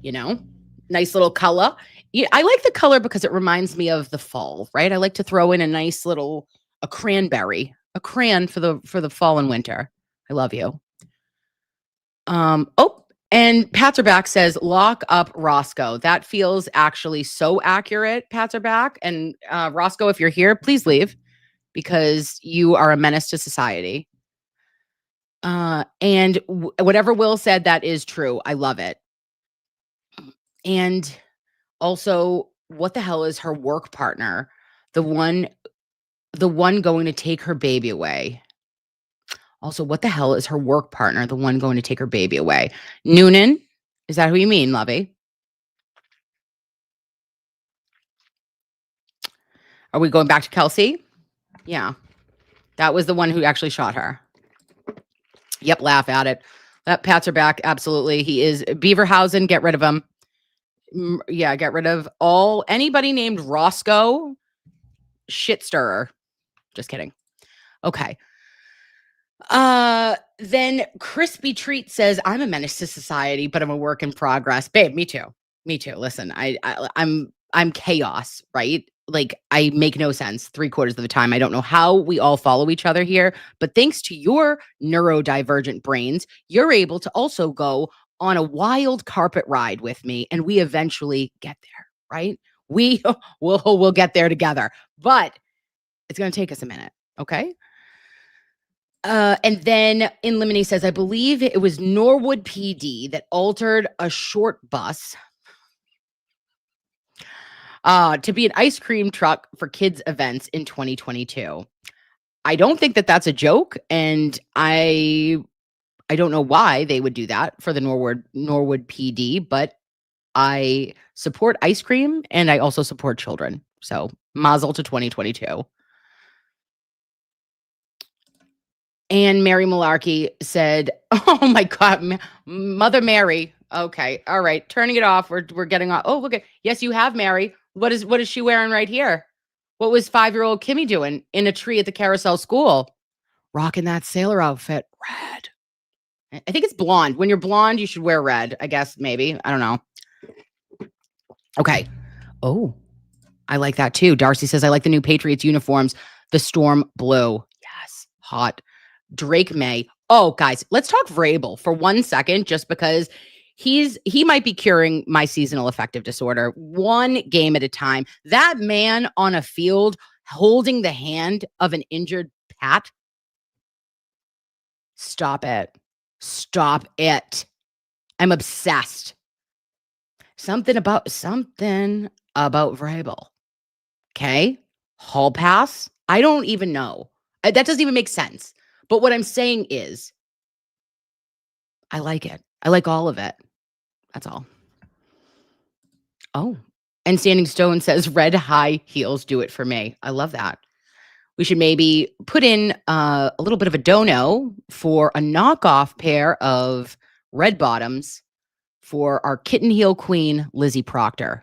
Nice little color. Yeah, I like the color because it reminds me of the fall, right? I like to throw in a nice little cranberry, a crayon for the fall and winter. I love you. And Patserback says, lock up Roscoe. That feels actually so accurate, Patserback. And Roscoe, if you're here, please leave because you are a menace to society. And whatever Will said, that is true. I love it. And also, what the hell is her work partner? The one going to take her baby away. Also, what the hell is her work partner? The one going to take her baby away. Noonan? Is that who you mean, Lovey? Are we going back to Kelsey? Yeah. That was the one who actually shot her. Yep, laugh at it. That pats her back. Absolutely. He is Beaverhausen. Get rid of him. Yeah, get rid of anybody named Roscoe. Shit stirrer. Just kidding. Okay. Then Crispy Treat says, I'm a menace to society, but I'm a work in progress. Babe, me too. Me too. Listen, I'm chaos, right? Like, I make no sense 3/4 of the time. I don't know how we all follow each other here, but thanks to your neurodivergent brains, you're able to also go on a wild carpet ride with me, and we eventually get there, right? We'll get there together, but it's going to take us a minute, okay? And then in Limine says, I believe it was Norwood PD that altered a short bus to be an ice cream truck for kids events in 2022. I don't think that that's a joke, and I don't know why they would do that for the Norwood PD, but I support ice cream and I also support children. So mazel to 2022. And Mary Malarkey said, oh my God, Mother Mary. Okay. All right. Turning it off. We're getting off. Oh, look at, yes, you have Mary. What is she wearing right here? What was 5-year-old Kimmy doing in a tree at the Carousel School? Rocking that sailor outfit. Red. I think it's blonde. When you're blonde, you should wear red. I guess maybe. I don't know. Okay. Oh, I like that too. Darcy says, I like the new Patriots uniforms. The storm blue. Yes. Hot. Drake May. Oh, guys, let's talk Vrabel for 1 second, just because he might be curing my seasonal affective disorder one game at a time. That man on a field holding the hand of an injured Pat. Stop it. Stop it. I'm obsessed. Something about Vrabel. Okay. Hall pass. I don't even know. That doesn't even make sense. But what I'm saying is, I like it. I like all of it. That's all. Oh, and Standing Stone says red high heels do it for me. I love that. We should maybe put in a little bit of a dono for a knockoff pair of red bottoms for our kitten heel queen, Lizzie Proctor,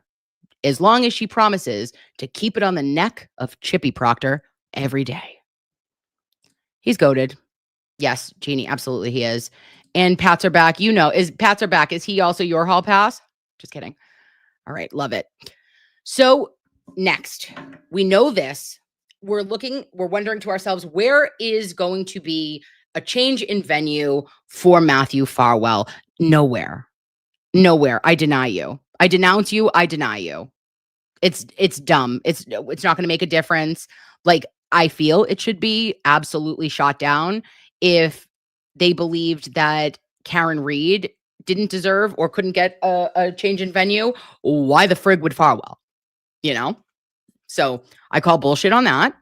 as long as she promises to keep it on the neck of Chippy Proctor every day. He's goated. Yes, Jeannie, absolutely he is. And Pats are back. Pats are back. Is he also your hall pass? Just kidding. All right, love it. So next, we know this. We're wondering to ourselves, where is going to be a change in venue for Matthew Farwell? Nowhere. I deny you. I denounce you. I deny you. It's dumb. It's not going to make a difference. Like, I feel it should be absolutely shot down if they believed that Karen Reed didn't deserve or couldn't get a change in venue. Why the frig would Farwell? So I call bullshit on that.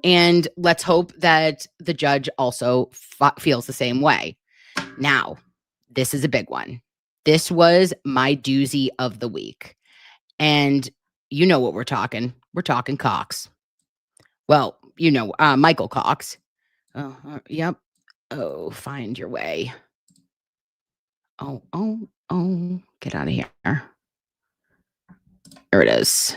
And let's hope that the judge also feels the same way. Now, this is a big one. This was my doozy of the week. And you know what we're talking. We're talking Cox. Well, Michael Cox. Oh, yep. Oh, find your way. Oh, get out of here. There it is.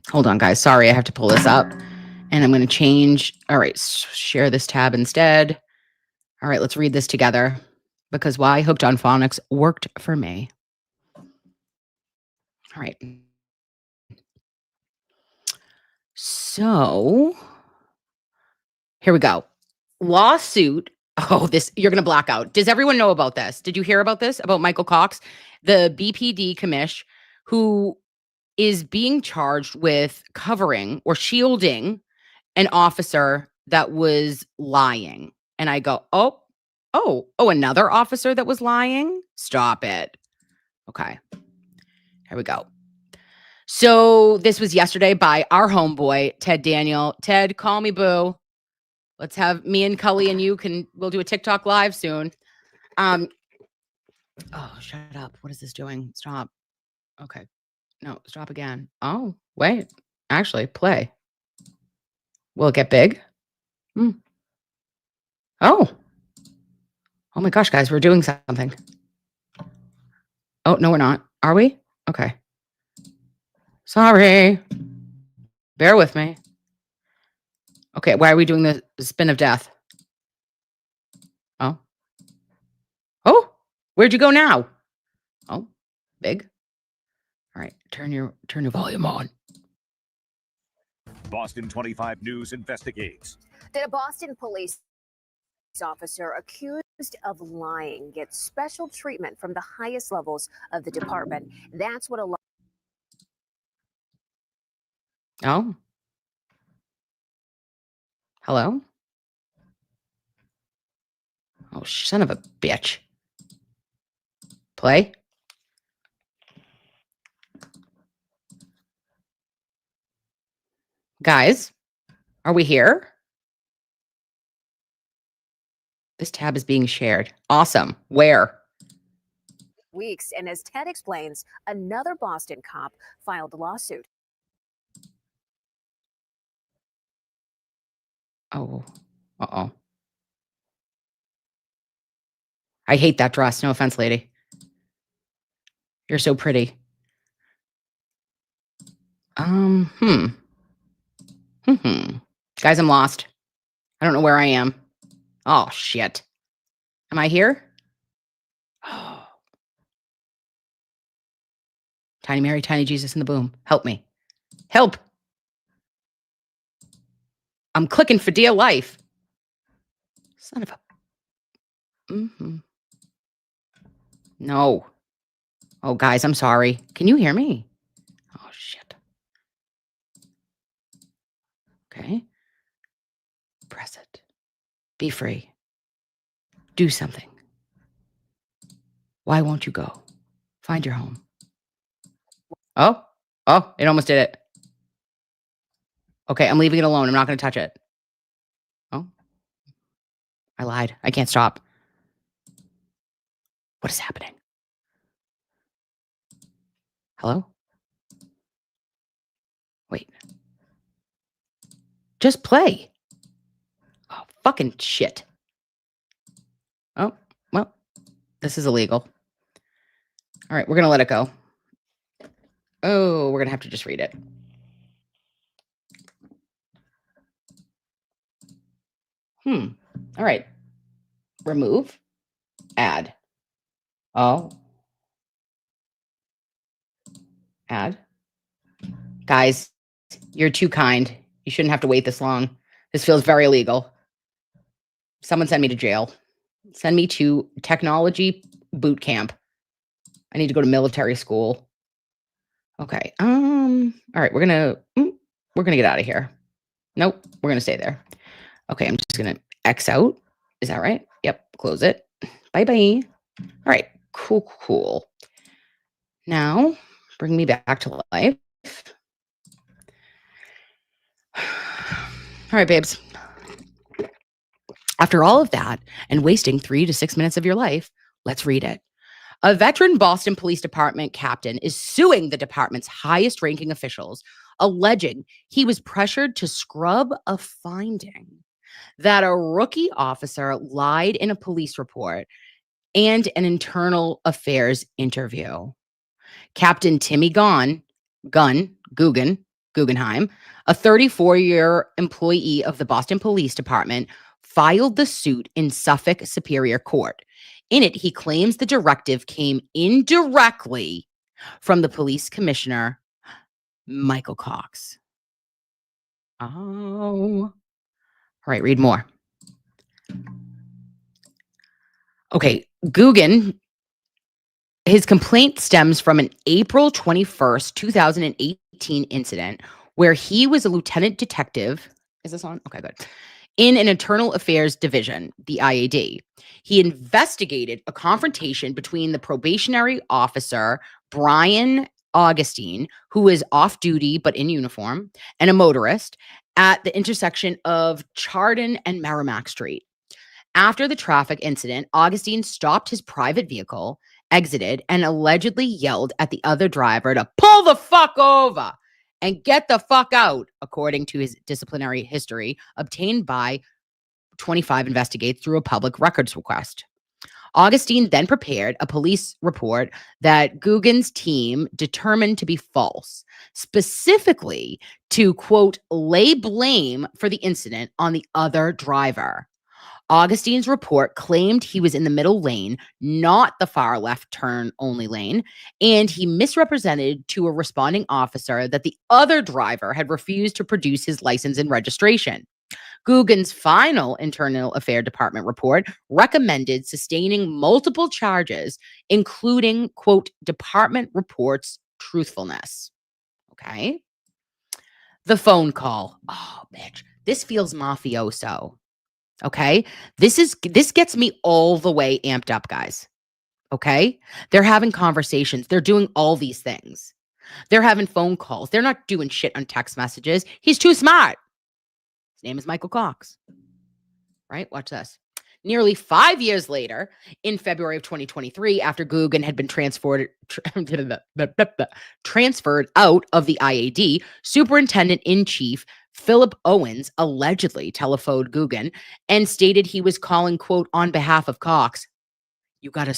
Hold on, guys. Sorry, I have to pull this up. And I'm going to change. All right, share this tab instead. All right, let's read this together. Because why? Hooked on Phonics worked for me. All right. So here we go. Lawsuit. Oh, you're going to black out. Does everyone know about this? Did you hear about this? About Michael Cox, the BPD commish, who is being charged with covering or shielding an officer that was lying. And I go, oh, Oh, another officer that was lying? Stop it. Okay. Here we go. So this was yesterday by our homeboy, Ted Daniel. Ted, call me boo. Let's have me and Cully and we'll do a TikTok live soon. Oh, shut up. What is this doing? Stop. Okay. No, stop again. Oh, wait. Actually, play. Will it get big? Oh my gosh, guys, we're doing something. Oh, no, we're not. Are we? Okay. Sorry. Bear with me. Okay, why are we doing the spin of death? Oh, where'd you go now? Oh, big. All right, turn your volume on. Boston 25 News investigates. Did a Boston police officer accused of lying get special treatment from the highest levels of the department? That's what a lot. Oh. Hello? Oh, son of a bitch. Play. Guys, are we here? This tab is being shared. Awesome. Where? Weeks, and as Ted explains, another Boston cop filed a lawsuit. Oh. Uh-oh. I hate that dress. No offense, lady. You're so pretty. Guys, I'm lost. I don't know where I am. Oh, shit. Am I here? Oh. Tiny Mary, Tiny Jesus in the boom. Help me. Help. I'm clicking for dear life. Son of a... No. Oh, guys, I'm sorry. Can you hear me? Oh, shit. Okay. Press it. Be free. Do something. Why won't you go? Find your home. Oh, it almost did it. Okay, I'm leaving it alone. I'm not going to touch it. Oh, I lied. I can't stop. What is happening? Hello? Wait. Just play. Oh, fucking shit. Oh, well, this is illegal. All right, we're going to let it go. Oh, we're going to have to just read it. All right. Remove. Add. Oh. Add. Guys, you're too kind. You shouldn't have to wait this long. This feels very illegal. Someone send me to jail. Send me to technology boot camp. I need to go to military school. Okay. All right, we're gonna get out of here. Nope, we're gonna stay there. Okay, I'm just gonna X out. Is that right? Yep, close it. Bye-bye. All right, cool. Now, bring me back to life. All right, babes. After all of that and wasting 3 to 6 minutes of your life, let's read it. A veteran Boston Police Department captain is suing the department's highest ranking officials, alleging he was pressured to scrub a finding that a rookie officer lied in a police report and an internal affairs interview. Captain Timmy Guggenheim, a 34-year employee of the Boston Police Department, filed the suit in Suffolk Superior Court. In it, he claims the directive came indirectly from the police commissioner, Michael Cox. Oh. All right, read more. Okay, Guggen, his complaint stems from an April 21st, 2018 incident where he was a lieutenant detective. Is this on? Okay, good. in an internal affairs division, the IAD. He investigated a confrontation between the probationary officer, Brian Augustine, who is off duty but in uniform, and a motorist at the intersection of Chardon and Merrimack Street. After the traffic incident, Augustine stopped his private vehicle, exited, and allegedly yelled at the other driver to pull the fuck over and get the fuck out, according to his disciplinary history obtained by 25 Investigates through a public records request. Augustine then prepared a police report that Guggen's team determined to be false, specifically to, quote, lay blame for the incident on the other driver. Augustine's report claimed he was in the middle lane, not the far left turn only lane, and he misrepresented to a responding officer that the other driver had refused to produce his license and registration. Guggen's final Internal Affairs Department report recommended sustaining multiple charges, including, quote, department reports truthfulness. Okay. The phone call. Oh, bitch. This feels mafioso. Okay. This gets me all the way amped up, guys. Okay. They're having conversations. They're doing all these things. They're having phone calls. They're not doing shit on text messages. He's too smart. His name is Michael Cox. Right? Watch this. Nearly 5 years later, in February of 2023, after Guggen had been transferred out of the IAD, Superintendent-in-Chief Philip Owens allegedly telephoned Guggen and stated he was calling, quote, on behalf of Cox. You got a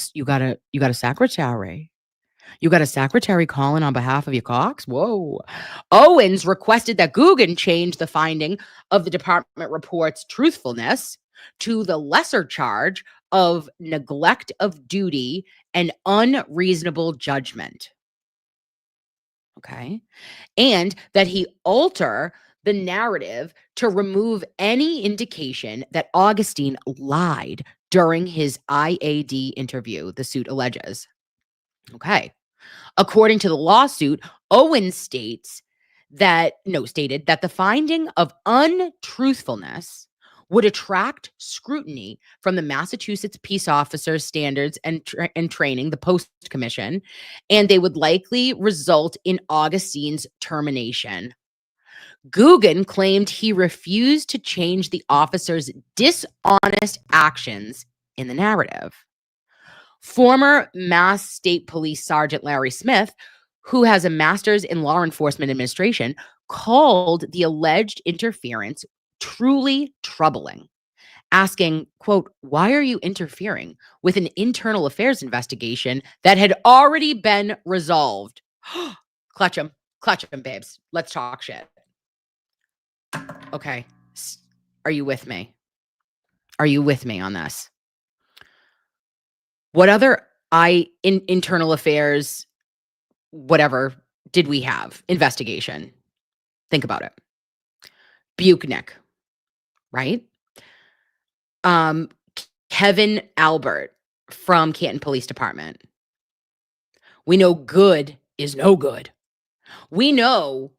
secretary. You got a secretary calling on behalf of your Cox? Whoa. Owens requested that Guggen change the finding of the department report's truthfulness to the lesser charge of neglect of duty and unreasonable judgment. Okay. And that he alter the narrative to remove any indication that Augustine lied during his IAD interview, the suit alleges. Okay. According to the lawsuit, Owens stated that the finding of untruthfulness would attract scrutiny from the Massachusetts Peace Officers Standards and Training, the Post Commission, and they would likely result in Augustine's termination. Guggen claimed he refused to change the officer's dishonest actions in the narrative. Former Mass State Police Sergeant Larry Smith, who has a master's in law enforcement administration, called the alleged interference truly troubling, asking, quote, why are you interfering with an internal affairs investigation that had already been resolved? Clutch him, babes. Let's talk shit. Okay. Are you with me? Are you with me on this? What other internal affairs, whatever, did we have? Investigation. Think about it. Buchnick, right? Kevin Albert from Canton Police Department. We know good is no good. We know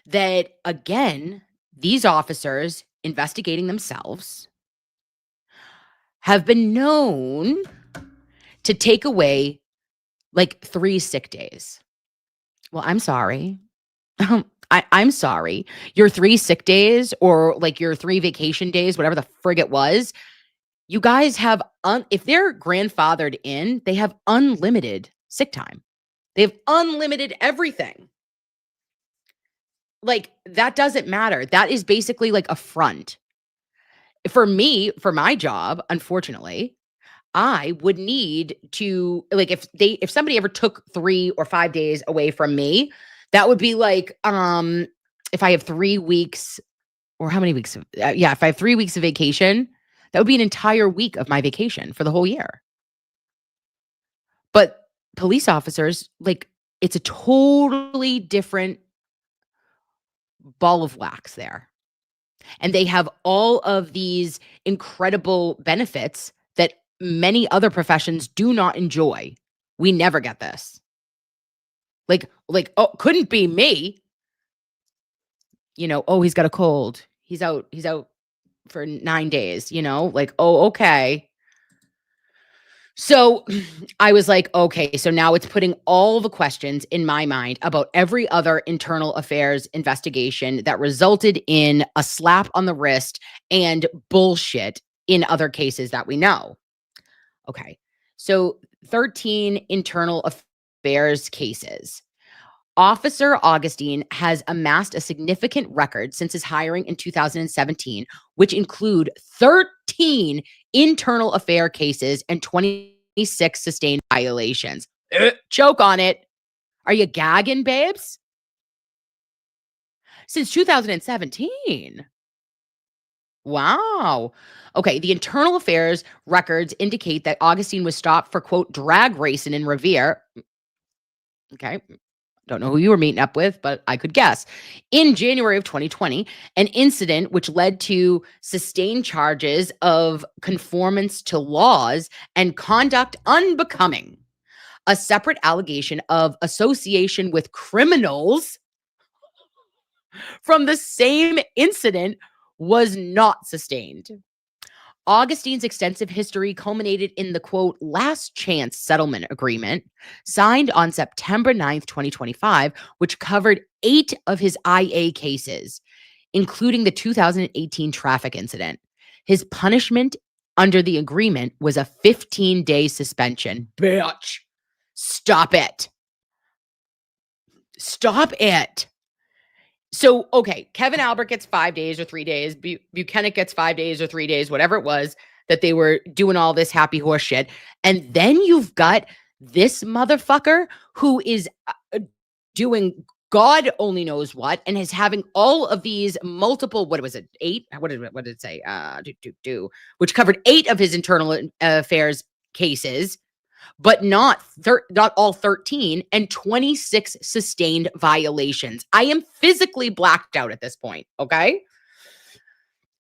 that, again, these officers investigating themselves have been known to take away like 3 sick days. Well, I'm sorry. I'm sorry. Your 3 sick days or like your 3 vacation days, whatever the frig it was, you guys have, if they're grandfathered in, they have unlimited sick time. They have unlimited everything. Like, that doesn't matter. That is basically like a front. For me, for my job, unfortunately, I would need to, like, if somebody ever took 3 or 5 days away from me, that would be like, if I have 3 weeks or how many weeks? If I have 3 weeks of vacation, that would be an entire week of my vacation for the whole year. But police officers, like, it's a totally different ball of wax there. And they have all of these incredible benefits that many other professions do not enjoy. We never get this. Like, oh, couldn't be me. You know, oh, he's got a cold. He's out for 9 days, like, oh, okay. So I was like, okay, so now it's putting all the questions in my mind about every other internal affairs investigation that resulted in a slap on the wrist and bullshit in other cases that we know. Okay. So 13 internal affairs cases. Officer Augustine has amassed a significant record since his hiring in 2017, which include 13 internal affair cases and 26 sustained violations. Choke on it. Are you gagging, babes? Since 2017. Wow. Okay, the internal affairs records indicate that Augustine was stopped for, quote, drag racing in Revere. Okay. Don't know who you were meeting up with, but I could guess. In January of 2020, an incident which led to sustained charges of conformance to laws and conduct unbecoming. A separate allegation of association with criminals from the same incident was not sustained. Augustine's extensive history culminated in the, quote, last chance settlement agreement signed on September 9th, 2025, which covered 8 of his IA cases, including the 2018 traffic incident. His punishment under the agreement was a 15-day suspension. Bitch. Stop it. Stop it. So, okay, Kevin Albert gets 5 days or 3 days. Buchanan gets 5 days or 3 days, whatever it was that they were doing all this happy horse shit. And then you've got this motherfucker who is doing God only knows what and is having all of these multiple, what was it, 8? What did it say? Which covered 8 of his internal affairs cases, but not all 13, and 26 sustained violations. I am physically blacked out at this point, okay?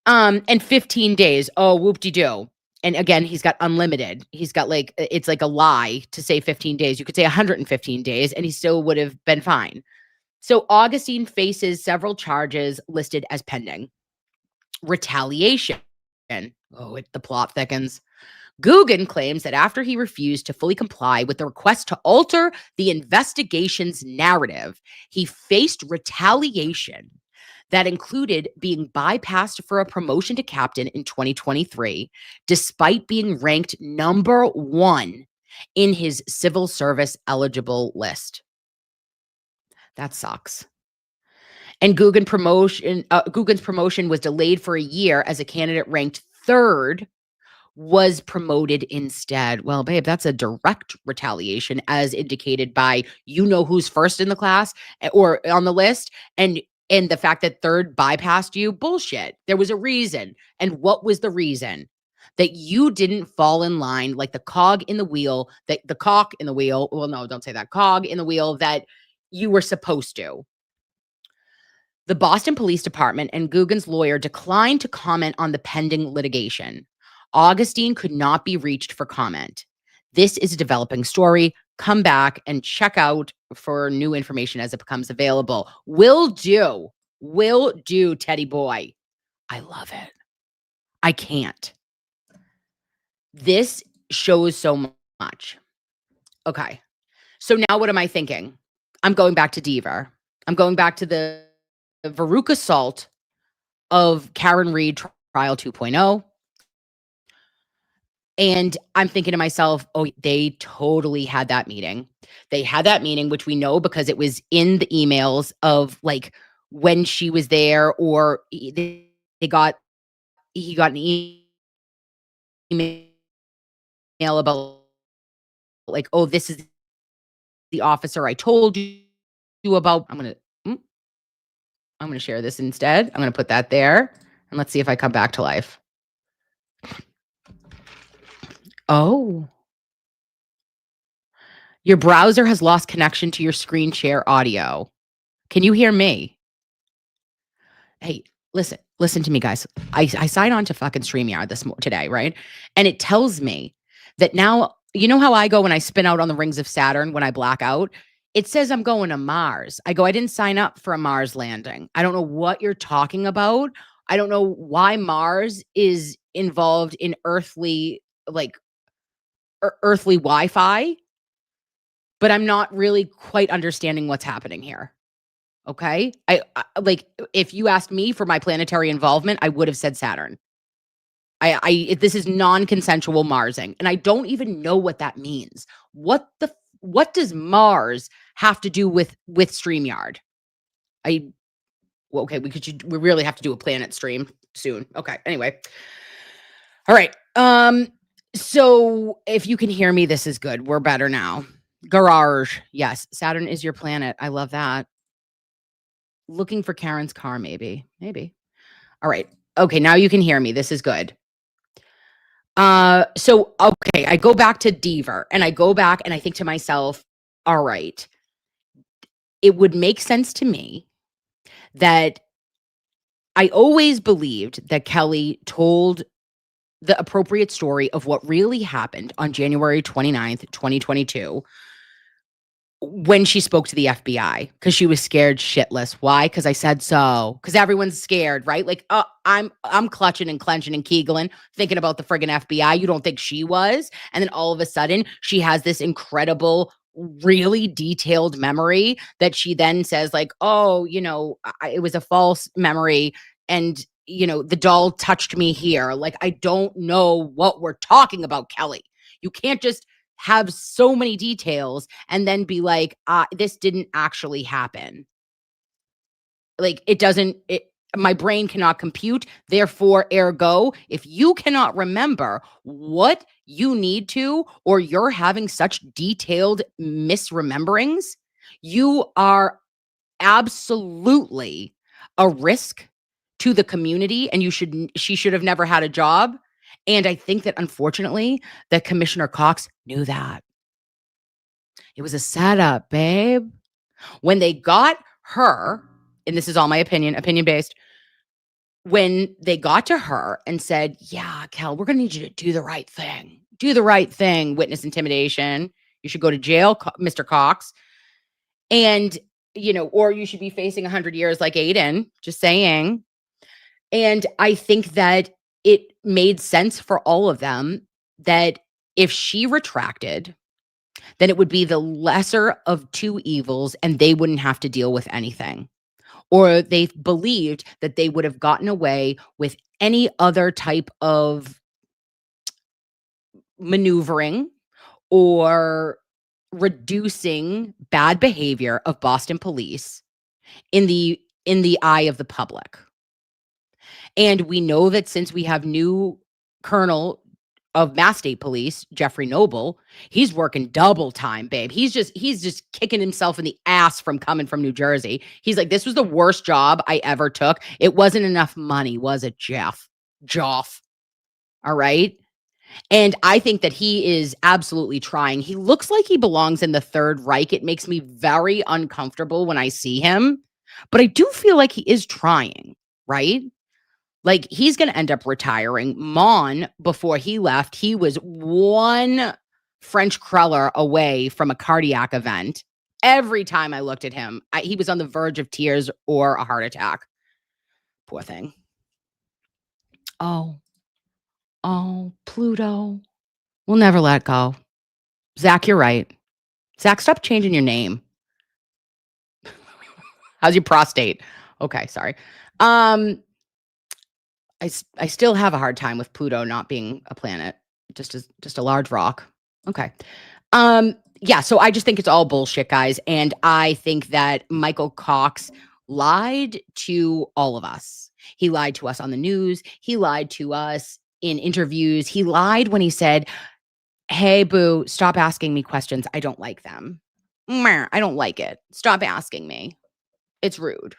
And 15 days. Oh, whoop-de-doo. And again, he's got unlimited. He's got it's like a lie to say 15 days. You could say 115 days and he still would have been fine. So Augustine faces several charges listed as pending. Retaliation. Oh, the plot thickens. Guggen claims that after he refused to fully comply with the request to alter the investigation's narrative, he faced retaliation that included being bypassed for a promotion to captain in 2023, despite being ranked number 1 in his civil service eligible list. That sucks. And Guggen's promotion was delayed for a year as a candidate ranked 3rd was promoted instead. Well, babe, that's a direct retaliation as indicated by who's first in the class or on the list, and the fact that 3rd bypassed you. Bullshit. There was a reason. And what was the reason? That you didn't fall in line like the cog in the wheel, well, no, don't say that. Cog in the wheel that you were supposed to. The Boston Police Department and Guggen's lawyer declined to comment on the pending litigation. Augustine could not be reached for comment. This is a developing story. Come back and check out for new information as it becomes available. Will do. Will do, Teddy boy. I love it. I can't. This shows so much. Okay. So now what am I thinking? I'm going back to Deaver. I'm going back to the Veruca assault of Karen Reed trial 2.0. And I'm thinking to myself, oh, they totally had that meeting. They had that meeting, which we know because it was in the emails of when she was there, or he got an email about oh, this is the officer I told you about. I'm going to share this instead. I'm going to put that there and let's see if I come back to life. Oh, your browser has lost connection to your screen share audio. Can you hear me? Hey, listen to me, guys. I signed on to fucking StreamYard today, right? And it tells me that now, you know how I go when I spin out on the rings of Saturn when I black out? It says I'm going to Mars. I didn't sign up for a Mars landing. I don't know what you're talking about. I don't know why Mars is involved in earthly Wi-Fi, but I'm not really quite understanding what's happening here. Okay? I like, if you asked me for my planetary involvement, I would have said Saturn. This is non-consensual Marsing, and I don't even know what that means. What does Mars have to do with StreamYard? Okay, we really have to do a planet stream soon. Okay, anyway. All right. So if you can hear me, this is good. We're better now. Garage. Yes, Saturn is your planet. I love that. Looking for Karen's car, maybe. All right. Okay, now you can hear me. This is good. So okay, I go back to Deaver and I go back and I think to myself, all right, it would make sense to me that I always believed that Kelly told the appropriate story of what really happened on January 29th, 2022, when she spoke to the FBI, because she was scared shitless. Why? Because I said so. Because everyone's scared, right? Like, I'm clutching and clenching and keegling, thinking about the friggin' FBI. You don't think she was? And then all of a sudden, she has this incredible, really detailed memory that she then says, like, oh, it was a false memory, and the doll touched me here. Like, I don't know what we're talking about, Kelly. You can't just have so many details and then be like, this didn't actually happen. Like, my brain cannot compute. Therefore, ergo, if you cannot remember what you need to, or you're having such detailed misrememberings, you are absolutely a risk to the community, and she should have never had a job. And I think that, unfortunately, that Commissioner Cox knew that. It was a setup, babe. When they got her, and this is all my opinion-based, when they got to her and said, yeah, Kel, we're going to need you to do the right thing. Do the right thing, witness intimidation. You should go to jail, Mr. Cox. And, or you should be facing 100 years like Aiden, just saying. And I think that it made sense for all of them that if she retracted, then it would be the lesser of two evils and they wouldn't have to deal with anything. Or they believed that they would have gotten away with any other type of maneuvering or reducing bad behavior of Boston police in the eye of the public. And we know that since we have new colonel of Mass State Police, Jeffrey Noble, he's working double time, babe. He's just kicking himself in the ass from coming from New Jersey. He's like, this was the worst job I ever took. It wasn't enough money, was it, Jeff? Joff. All right. And I think that he is absolutely trying. He looks like he belongs in the Third Reich. It makes me very uncomfortable when I see him, but I do feel like he is trying, right? Like, he's going to end up retiring. Mon, before he left, he was one French cruller away from a cardiac event. Every time I looked at him, he was on the verge of tears or a heart attack. Poor thing. Oh, Pluto. We'll never let go. Zach, you're right. Zach, stop changing your name. How's your prostate? Okay, sorry. I still have a hard time with Pluto not being a planet, just a large rock. Okay. Yeah, so I just think it's all bullshit, guys. And I think that Michael Cox lied to all of us. He lied to us on the news. He lied to us in interviews. He lied when he said, hey, boo, stop asking me questions. I don't like them. I don't like it. Stop asking me. It's rude.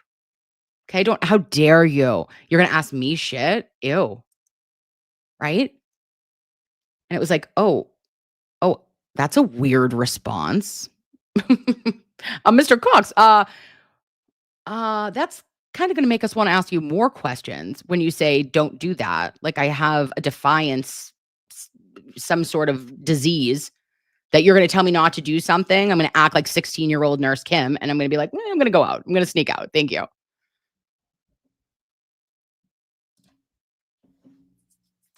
Okay, how dare you? You're going to ask me shit? Ew. Right? And it was like, oh, that's a weird response. Mr. Cox, that's kind of going to make us want to ask you more questions when you say don't do that. Like, I have a defiance, some sort of disease that you're going to tell me not to do something. I'm going to act like 16-year-old Nurse Kim, and I'm going to be like, I'm going to go out. I'm going to sneak out. Thank you.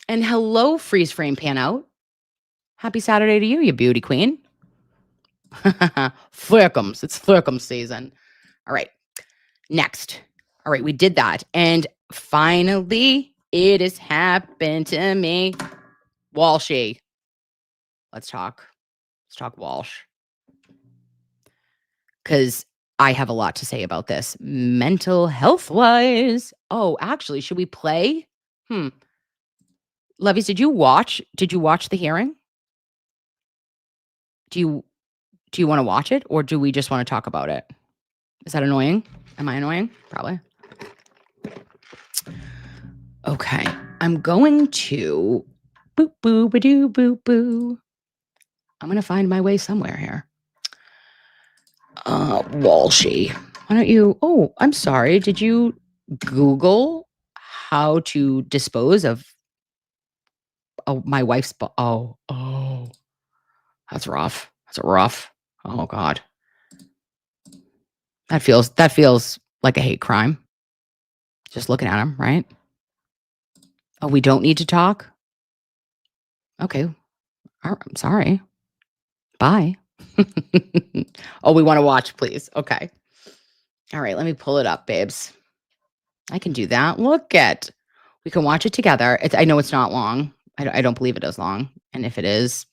And hello, freeze frame pan out. Happy Saturday to you, you beauty queen. Flirkums. It's Flirkum season. All right. Next. All right, we did that. And finally, it has happened to me. Walshy. Let's talk. Let's talk Walsh. Because I have a lot to say about this. Mental health wise. Oh, actually, should we play? Levies, did you watch the hearing? Do you want to watch it, or do we just want to talk about it? Is that annoying? Am I annoying? Probably. Okay. I'm going to boop boo ba doo boop boo. I'm gonna find my way somewhere here. Walshy. Why don't you? Oh, I'm sorry. Did you Google how to dispose of my wife's? Oh, that's rough. That's rough. Oh God. That feels like a hate crime. Just looking at him, right? Oh, we don't need to talk? Okay. I'm sorry. Bye. Oh, we want to watch, please. Okay. All right, let me pull it up, babes. I can do that. We can watch it together. I know it's not long. I don't believe it is long. And if it is,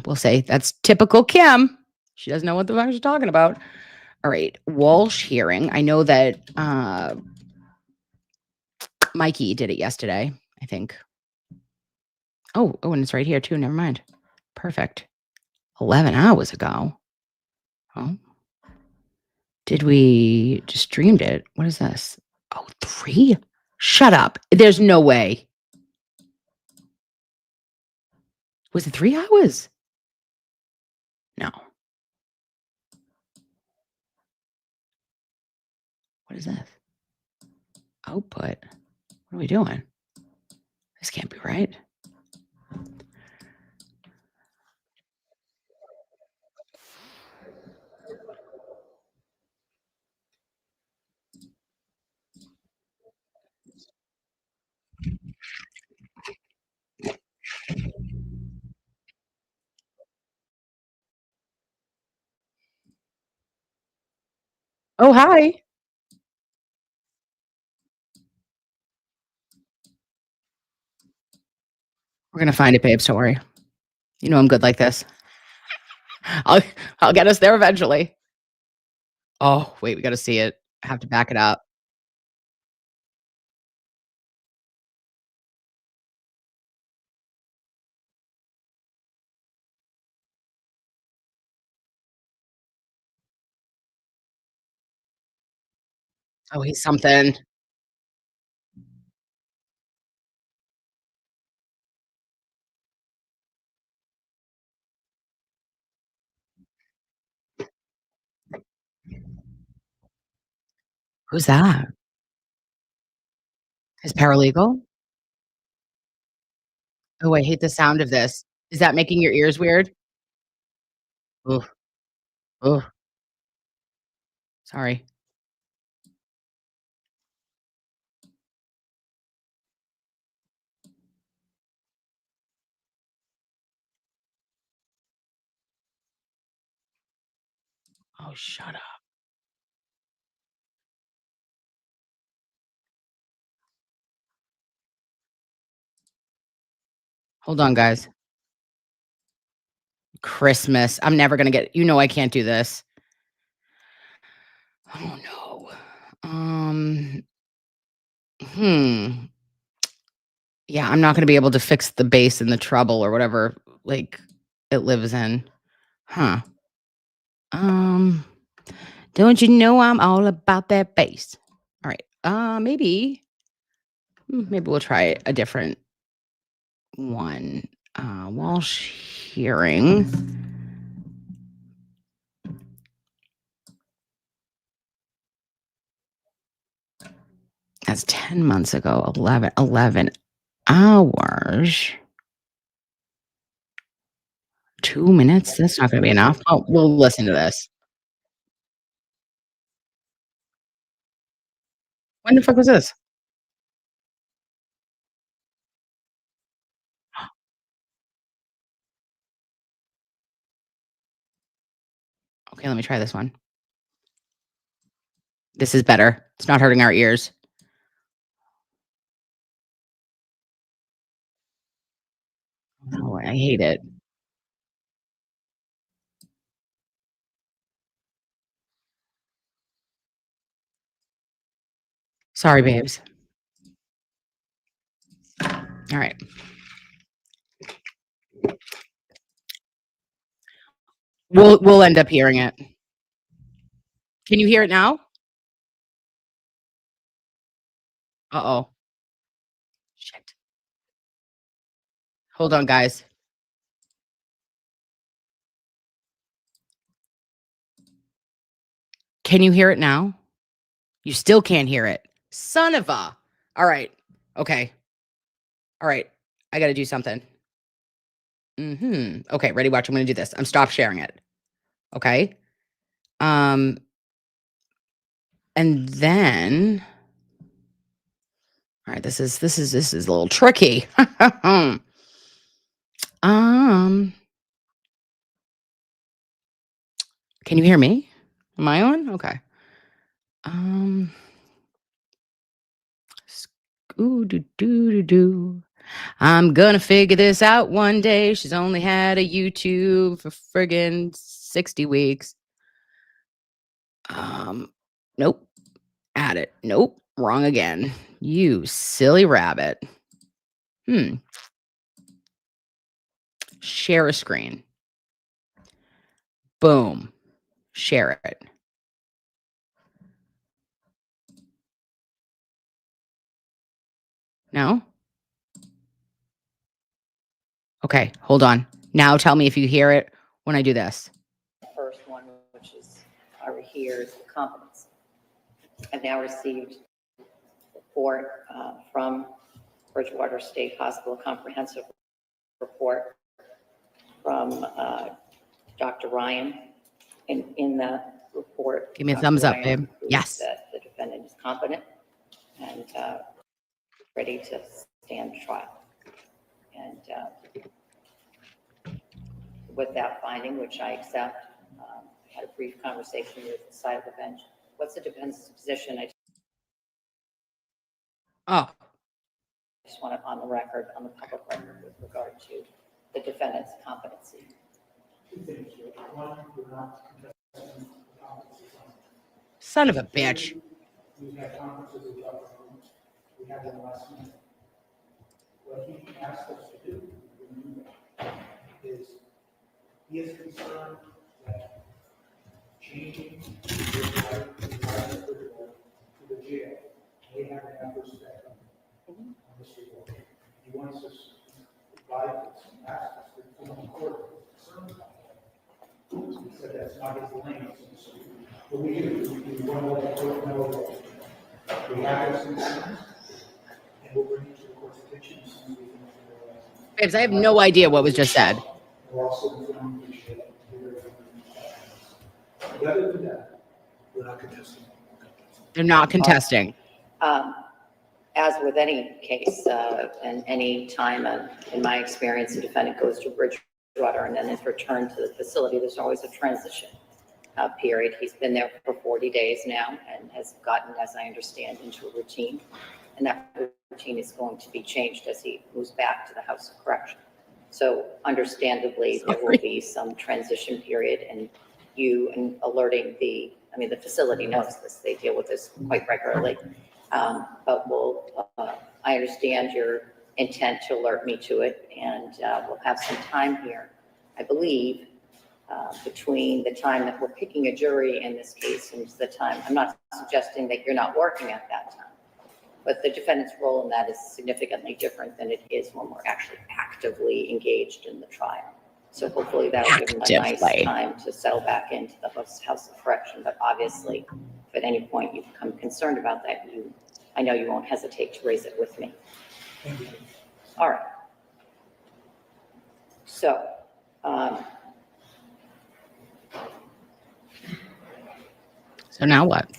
we'll say that's typical Kim. She doesn't know what the fuck she's talking about. All right, Walsh hearing. I know that Mikey did it yesterday, I think. Oh, and it's right here too. Never mind. Perfect. 11 hours ago. Oh. Did we just streamed it? What is this? Oh, 3? Shut up. There's no way. Was it 3 hours? No. What is this? Output. What are we doing? This can't be right. Oh, hi. We're gonna find it, babes. Don't worry. You know I'm good like this. I'll get us there eventually. Oh, wait, we gotta see it. I have to back it up. Oh, he's something. Who's that? His paralegal? Oh, I hate the sound of this. Is that making your ears weird? Ugh. Ugh. Sorry. Oh, shut up. Hold on, guys. Christmas. I'm never gonna get. I can't do this. Oh no. Yeah, I'm not gonna be able to fix the bass and the treble or whatever it lives in. Huh. Don't you know I'm all about that bass? All right. Maybe we'll try a different one. Walsh hearing. That's 10 months ago. 11 hours. 2 minutes? That's not gonna be enough. Oh, we'll listen to this. When the fuck was this? Okay, let me try this one. This is better. It's not hurting our ears. Oh, I hate it. Sorry, babes. All right. We'll end up hearing it. Can you hear it now? Uh-oh. Shit. Hold on, guys. Can you hear it now? You still can't hear it. Son of a. All right. Okay. All right. I got to do something. Okay, ready? Watch. I'm going to do this. I'm stop sharing it. Okay. And then all right, this is a little tricky. Can you hear me? Am I on? Okay. I'm gonna figure this out one day. She's only had a YouTube for friggin' 60 weeks. Nope. Add it. Nope. Wrong again. You silly rabbit. Share a screen. Boom. Share it. No? Okay, hold on. Now tell me if you hear it when I do this. First one, which is over here, is the competence. I've now received a report from Bridgewater State Hospital, comprehensive report from Dr. Ryan. And in that report, Give me a Dr. thumbs up, Ryan babe. proves Yes. that the defendant is competent and ready to stand trial. And with that finding, which I accept, had a brief conversation with the side of the bench. What's the defense's position? I just want it on the record, on the public record, with regard to the defendant's competency. Son of a bitch. We had conferences with Dr. Holmes. We had them last night. What he asked us to do is he is concerned that changing the environment to the jail may have an adverse effect on this report. He wants us to provide us and ask us to come to court concerns about that. He said that's not his lane. But we do. We want to let the court know that we have those concerns, and we'll bring it to the court's attention as soon as we can. Babes, I have no idea what was just said. We're also informing each other. But other than that, we're not contesting. They're not contesting. As with any case, and any time in my experience, the defendant goes to Bridgewater and then is returned to the facility, there's always a transition period. He's been there for 40 days now and has gotten, as I understand, into a routine. And that routine is going to be changed as he moves back to the House of Correction. So understandably, there will be some transition period, and you and alerting the facility knows this, they deal with this quite regularly. But I understand your intent to alert me to it, and we'll have some time here, I believe, between the time that we're picking a jury in this case and the time, I'm not suggesting that you're not working at that time, but the defendant's role in that is significantly different than it is when we're actually actively engaged in the trial. So hopefully that'll give them a nice time to settle back into the House of Correction. But obviously, if at any point you become concerned about that, I know you won't hesitate to raise it with me. All right. So, so now what?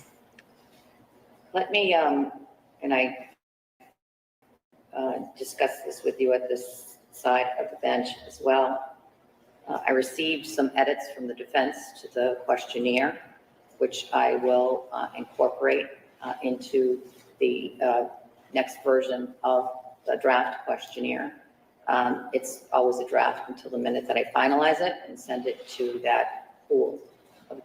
Let me, and I discussed this with you at this side of the bench as well. I received some edits from the defense to the questionnaire, which I will incorporate into the next version of the draft questionnaire. It's always a draft until the minute that I finalize it and send it to that pool of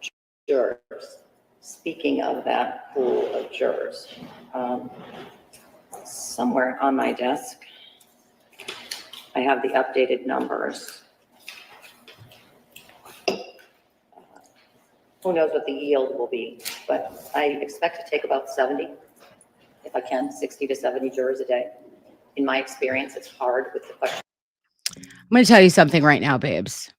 jurors. Speaking of that pool of jurors, somewhere on my desk, I have the updated numbers. Who knows what the yield will be, but I expect to take about 70, if I can, 60 to 70 jurors a day. In my experience, it's hard with the question. I'm going to tell you something right now, babes.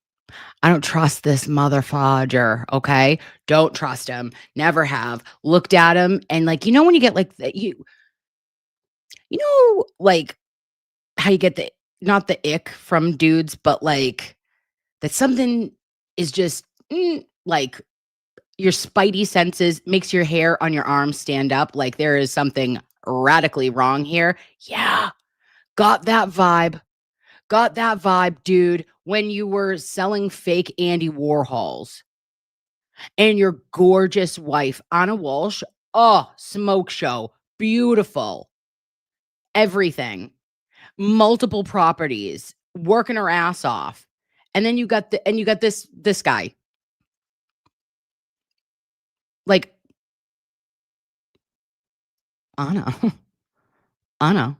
I don't trust this motherfucker, okay? Don't trust him. Never have. Looked at him and like, you know when you get like you know like how you get the not the ick from dudes, but like that something is just like your spidey senses makes your hair on your arm stand up like there is something radically wrong here. Yeah. Got that vibe. Got that vibe, dude, when you were selling fake Andy Warhols and your gorgeous wife, Anna Walsh. Oh, smoke show. Beautiful. Everything. Multiple properties, working her ass off. And then you got this guy. Like Anna. Anna,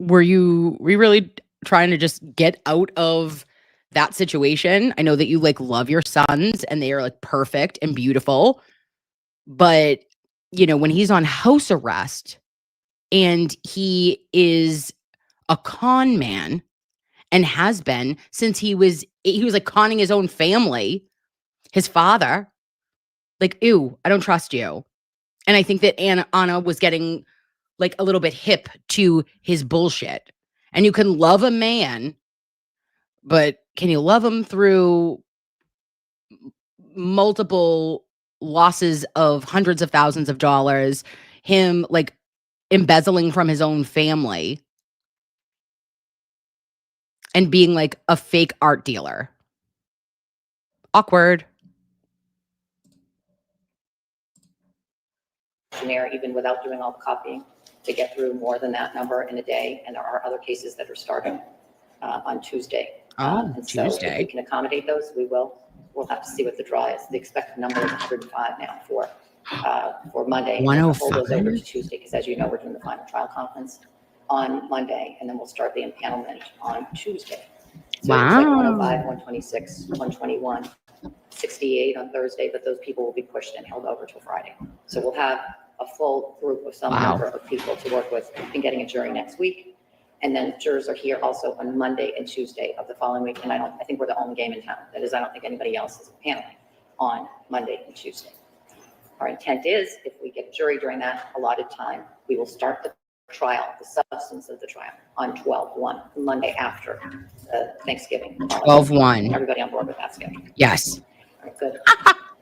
were you really trying to just get out of that situation? I know that you like love your sons and they are like perfect and beautiful, but you know, when he's on house arrest and he is a con man and has been since he was like conning his own family, his father, like, ew, I don't trust you. And I think that Anna was getting like a little bit hip to his bullshit. And you can love a man, but can you love him through multiple losses of hundreds of thousands of dollars, him like embezzling from his own family and being like a fake art dealer? Awkward. Even without doing all the copying, to get through more than that number in a day. And there are other cases that are starting on Tuesday. Oh, and so Tuesday. if we can accommodate those, we will. We'll have to see what the draw is. The expected number is 105 now for Monday. And we'll hold those over to Tuesday, because as you know, we're doing the final trial conference on Monday, and then we'll start the impanelment on Tuesday. So it's like 105, 126, 121, 68 on Thursday, but those people will be pushed and held over till Friday. So we'll have a full group of some number of people to work with in getting a jury next week. And then jurors are here also on Monday and Tuesday of the following week. And I think we're the only game in town. That is, I don't think anybody else is paneling on Monday and Tuesday. Our intent is, if we get a jury during that allotted time, we will start the trial, the substance of the trial, on 12/1, Monday after Thanksgiving. 12/1. Everybody on board with that schedule? Yes. All right, good.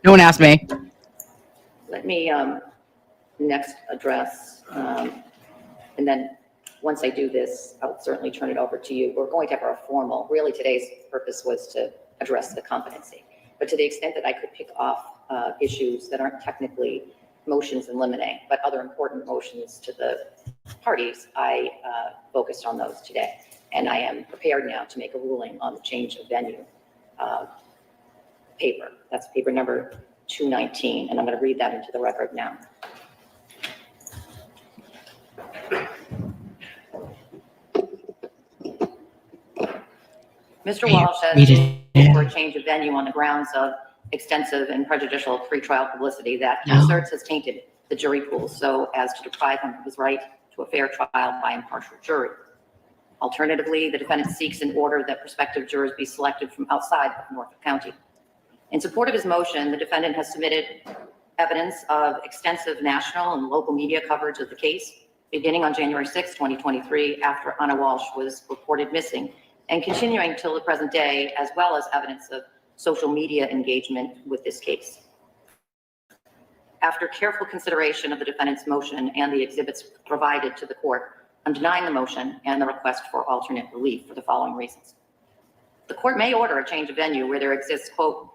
No one asked me. Let me next address, and then once I do this, I'll certainly turn it over to you. We're going to have our formal, really today's purpose was to address the competency, but to the extent that I could pick off issues that aren't technically motions in limine, but other important motions to the parties, I focused on those today. And I am prepared now to make a ruling on the change of venue paper. That's paper number 219, and I'm going to read that into the record now. Mr. Walsh has moved for a change of venue on the grounds of extensive and prejudicial pretrial publicity that he asserts has tainted the jury pool so as to deprive him of his right to a fair trial by impartial jury. Alternatively, the defendant seeks an order that prospective jurors be selected from outside of Norfolk County. In support of his motion, the defendant has submitted evidence of extensive national and local media coverage of the case, beginning on January 6, 2023, after Anna Walsh was reported missing, and continuing till the present day, as well as evidence of social media engagement with this case. After careful consideration of the defendant's motion and the exhibits provided to the court, I'm denying the motion and the request for alternate relief for the following reasons. The court may order a change of venue where there exists, quote,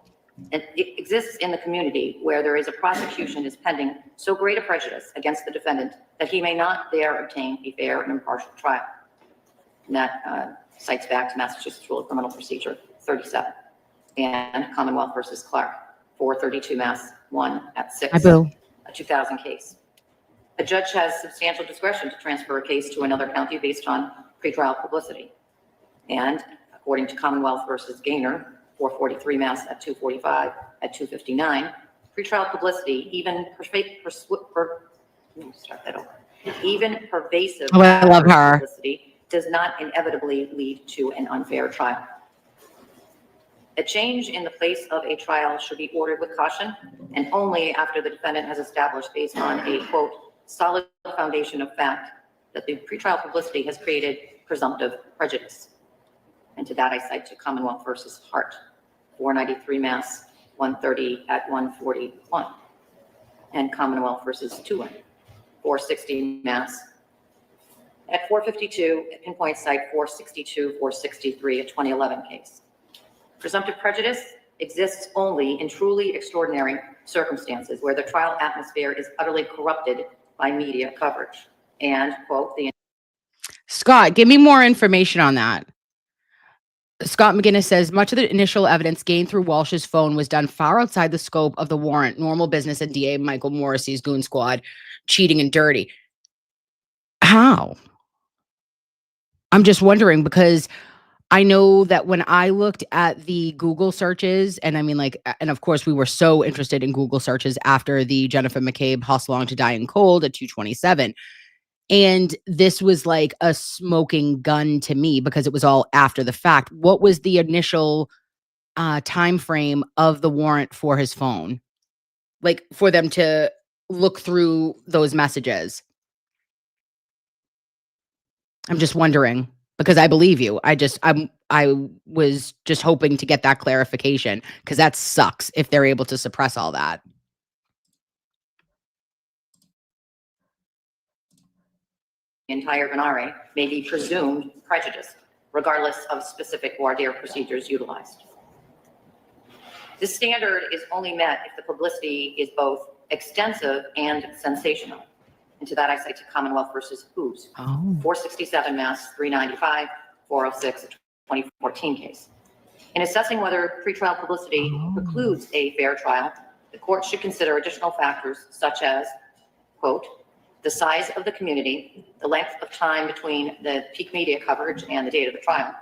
it exists in the community where there is a prosecution is pending so great a prejudice against the defendant that he may not there obtain a fair and impartial trial. And that cites back to Massachusetts Rule of Criminal Procedure 37 and Commonwealth versus Clark, 432 Mass 1 at 6, a 2000 case. A judge has substantial discretion to transfer a case to another county based on pretrial publicity. And according to Commonwealth versus Gaynor, 443 Mass at 245 at 259, pretrial publicity, even pervasive Oh, I love her. publicity, does not inevitably lead to an unfair trial. A change in the place of a trial should be ordered with caution and only after the defendant has established, based on a, quote, solid foundation of fact, that the pretrial publicity has created presumptive prejudice. And to that I cite to Commonwealth versus Hart, 493 Mass 130 at 141, and Commonwealth versus Tulin, 460 Mass at 452, at pinpoint site 462, 463, a 2011 case. Presumptive prejudice exists only in truly extraordinary circumstances where the trial atmosphere is utterly corrupted by media coverage. And, quote, the Scott, give me more information on that. Scott McGinnis says much of the initial evidence gained through Walsh's phone was done far outside the scope of the warrant, normal business, and DA Michael Morrissey's goon squad, cheating and dirty. How? I'm just wondering, because I know that when I looked at the Google searches, and I mean, like, and of course we were so interested in Google searches after the Jennifer McCabe Hustle Long to Die in Cold at 227. And this was like a smoking gun to me because it was all after the fact. What was the initial time frame of the warrant for his phone? Like, for them to look through those messages? I'm just wondering, because I believe you. I was just hoping to get that clarification, because that sucks if they're able to suppress all that. entire venare may be presumed prejudiced, regardless of specific voir dire procedures utilized. This standard is only met if the publicity is both extensive and sensational. And to that I cite to Commonwealth versus Who's, 467 Mass 395, 406, a 2014 case. In assessing whether pretrial publicity precludes a fair trial, the court should consider additional factors such as, quote, the size of the community, the length of time between the peak media coverage and the date of the trial,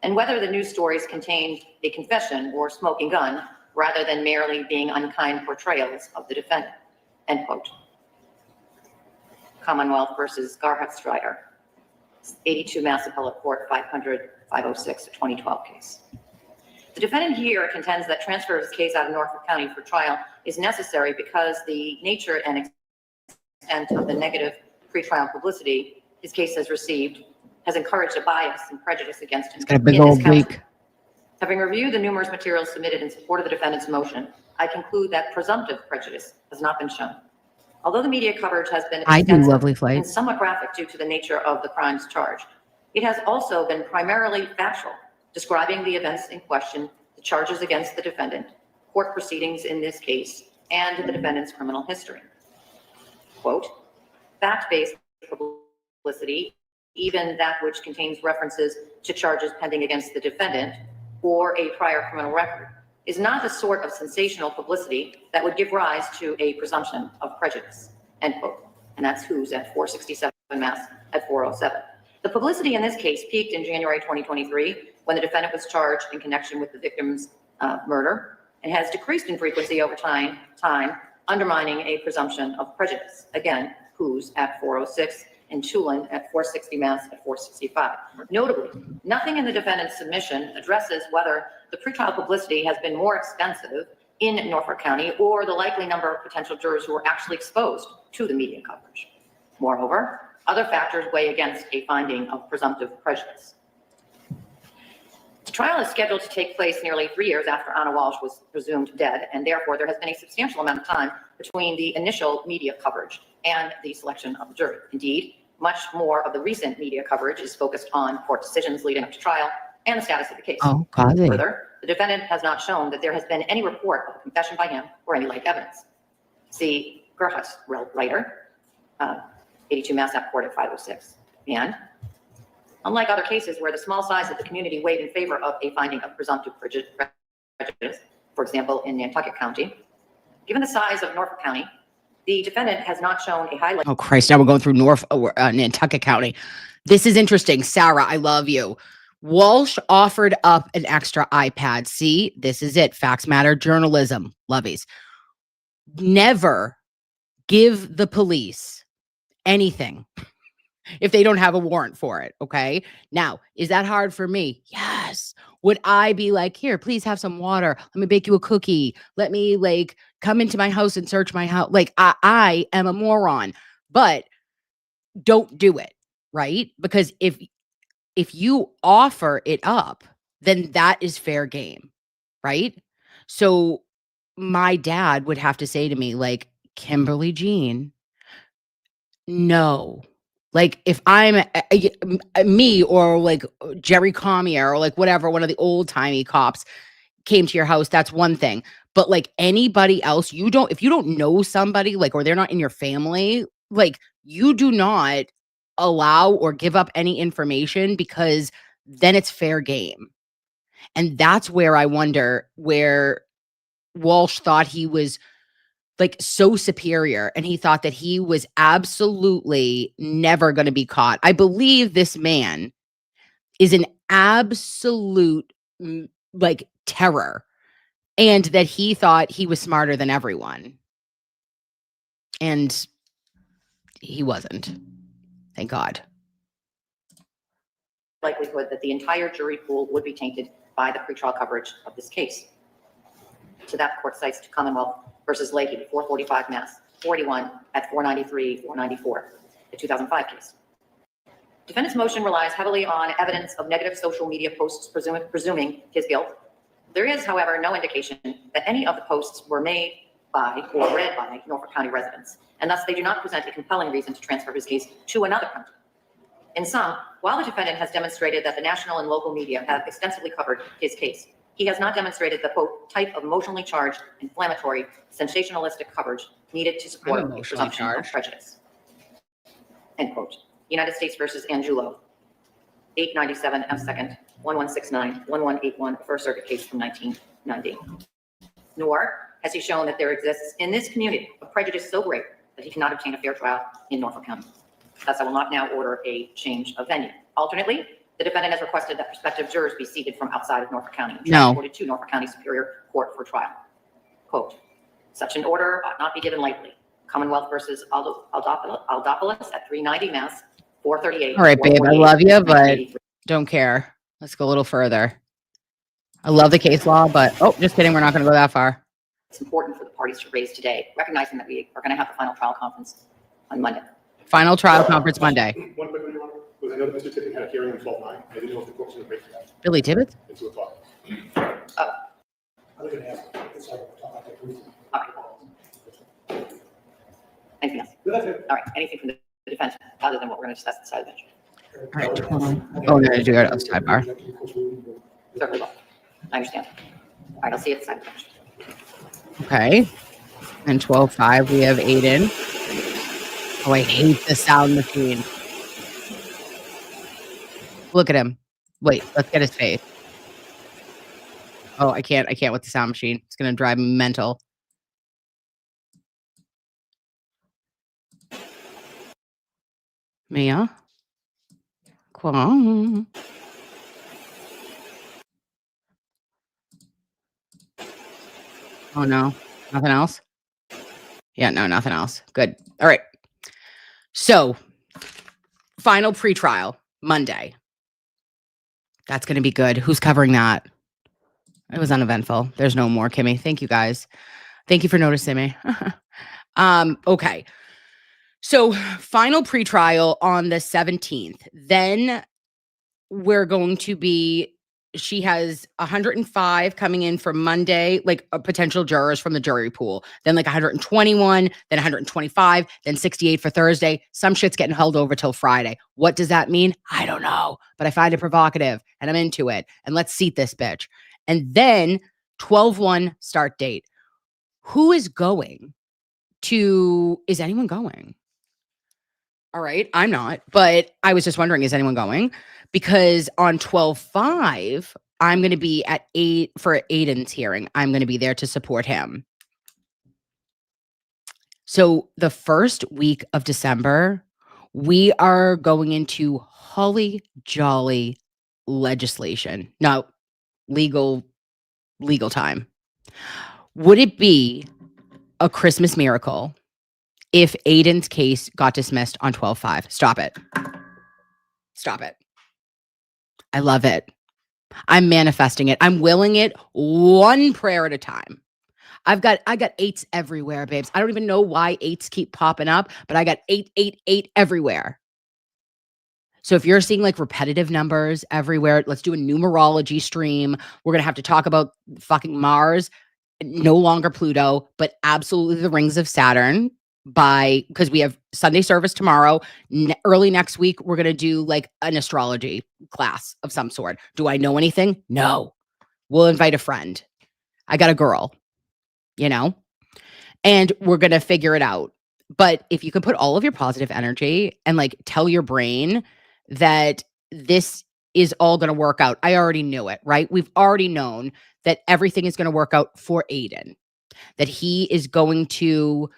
and whether the news stories contained a confession or smoking gun rather than merely being unkind portrayals of the defendant, end quote. Commonwealth versus Garhut-Strider, 82 Mass Appellate Court 500, 506, a 2012 case. The defendant here contends that transfer of his case out of Norfolk County for trial is necessary because the nature and extent of the negative pretrial publicity his case has received has encouraged a bias and prejudice against him. It's got a big old beak. Having reviewed the numerous materials submitted in support of the defendant's motion, I conclude that presumptive prejudice has not been shown. Although the media coverage has been extensive and somewhat graphic due to the nature of the crimes charged, it has also been primarily factual, describing the events in question, the charges against the defendant, court proceedings in this case, and the defendant's criminal history. Quote, fact-based publicity, even that which contains references to charges pending against the defendant or a prior criminal record, is not the sort of sensational publicity that would give rise to a presumption of prejudice, end quote. And that's Who's at 467 Mass at 407. The publicity in this case peaked in January 2023 when the defendant was charged in connection with the victim's murder, and has decreased in frequency over time, undermining a presumption of prejudice. Again, Who's at 406 and Tulin at 460 Mass at 465. Notably, nothing in the defendant's submission addresses whether the pretrial publicity has been more extensive in Norfolk County or the likely number of potential jurors who were actually exposed to the media coverage. Moreover, other factors weigh against a finding of presumptive prejudice. The trial is scheduled to take place nearly 3 years after Anna Walsh was presumed dead, and therefore there has been a substantial amount of time between the initial media coverage and the selection of the jury. Indeed, much more of the recent media coverage is focused on court decisions leading up to trial, and the status of the case. Oh, golly. Further, the defendant has not shown that there has been any report of a confession by him or any like evidence. See Gerhardt writer, 82 Mass App Court at 506. And unlike other cases where the small size of the community weighed in favor of a finding of presumptive prejudice, for example, in Nantucket County, given the size of Norfolk County, the defendant has not shown a high. Oh, Christ. Now we're going through Nantucket County. This is interesting. Sarah, I love you. Walsh offered up an extra iPad. See, this is it. Facts matter. Journalism. Lovies. Never give the police anything if they don't have a warrant for it. Okay. Now, is that hard for me? Yes. Would I be like, here, please have some water. Let me bake you a cookie. Let me like come into my house and search my house. Like I am a moron, but don't do it. Right. Because if you offer it up, then that is fair game. Right. So my dad would have to say to me, like, Kimberly Jean, no. Like if I'm me or like Jerry Comier or like whatever, one of the old timey cops came to your house, that's one thing. But like anybody else, if you don't know somebody, like, or they're not in your family, like you do not allow or give up any information, because then it's fair game. And that's where I wonder where Walsh thought he was like so superior, and he thought that he was absolutely never going to be caught. I believe this man is an absolute like terror, and that he thought he was smarter than everyone. And he wasn't. Thank God. Likelihood that the entire jury pool would be tainted by the pretrial coverage of this case. To that, court cites to Commonwealth versus Leahy, 445 Mass, 41 at 493, 494, the 2005 case. Defendant's motion relies heavily on evidence of negative social media posts presuming his guilt. There is, however, no indication that any of the posts were made by or read by Norfolk County residents, and thus they do not present a compelling reason to transfer his case to another county. In sum, while the defendant has demonstrated that the national and local media have extensively covered his case, he has not demonstrated the, quote, type of emotionally charged, inflammatory, sensationalistic coverage needed to support a presumption of prejudice. End quote. United States versus Angulo, 897 F. 2nd, 1169, 1181, First Circuit case from 1990. Nor has he shown that there exists in this community a prejudice so great that he cannot obtain a fair trial in Norfolk County. Thus, I will not now order a change of venue. Alternately, the defendant has requested that prospective jurors be seated from outside of Norfolk County and transported to Norfolk County Superior Court for trial. Quote, such an order ought not be given lightly. Commonwealth versus Aldopoulos at 390 Mass, 438. All right, babe, I love you, but don't care. Let's go a little further. I love the case law, but, oh, just kidding. We're not going to go that far. It's important for the parties to raise today, recognizing that we are going to have the final trial conference on Monday. Final trial conference Monday. One quick one, Your Honor, was I know that Mr. Tippett had a hearing on 12/9. I didn't know if the court was going to break that. Billy Tibbetts? At 2 o'clock. Oh. I was going to ask. It's like, we'll talk about that briefly. Okay. Anything else? No, that's it. All right. Anything from the defense other than what we're going to discuss inside the bench? All right. Oh, no, do it outside bar. Certainly will. I understand. All right. I'll see you at the side of the bench. Okay. And 12:05, we have Aiden. Oh, I hate the sound machine. Look at him. Wait, let's get his face. Oh, I can't with the sound machine. It's going to drive me mental. Mia? Kwong. Oh, no. Nothing else? Yeah, no, nothing else. Good. All right. So, final pretrial, Monday. That's going to be good. Who's covering that? It was uneventful. There's no more, Kimmy. Thank you, guys. Thank you for noticing me. Okay. So, final pretrial on the 17th. Then we're going to be she has 105 coming in for Monday, like potential jurors from the jury pool. Then like 121, then 125, then 68 for Thursday. Some shit's getting held over till Friday. What does that mean? I don't know, but I find it provocative and I'm into it. And let's seat this bitch. And then 12/1 start date. Who is going to, is anyone going? All right, I'm not, but I was just wondering, is anyone going? Because on 12/5, I'm going to be at 8 for Aiden's hearing. I'm going to be there to support him. So the first week of December, we are going into holly jolly legislation. No, legal time. Would it be a Christmas miracle if Aiden's case got dismissed on 12/5? Stop it. Stop it. I love it. I'm manifesting it. I'm willing it one prayer at a time. I got 8s everywhere, babes. I don't even know why 8s keep popping up, but I got 8 everywhere. So if you're seeing like repetitive numbers everywhere, let's do a numerology stream. We're going to have to talk about fucking Mars, no longer Pluto, but absolutely the rings of Saturn. Because we have Sunday service tomorrow. Early next week, we're going to do like an astrology class of some sort. Do I know anything? No. We'll invite a friend. I got a girl, and we're going to figure it out. But if you can put all of your positive energy and like tell your brain that this is all going to work out. I already knew it, right? We've already known that everything is going to work out for Aiden, that he is going to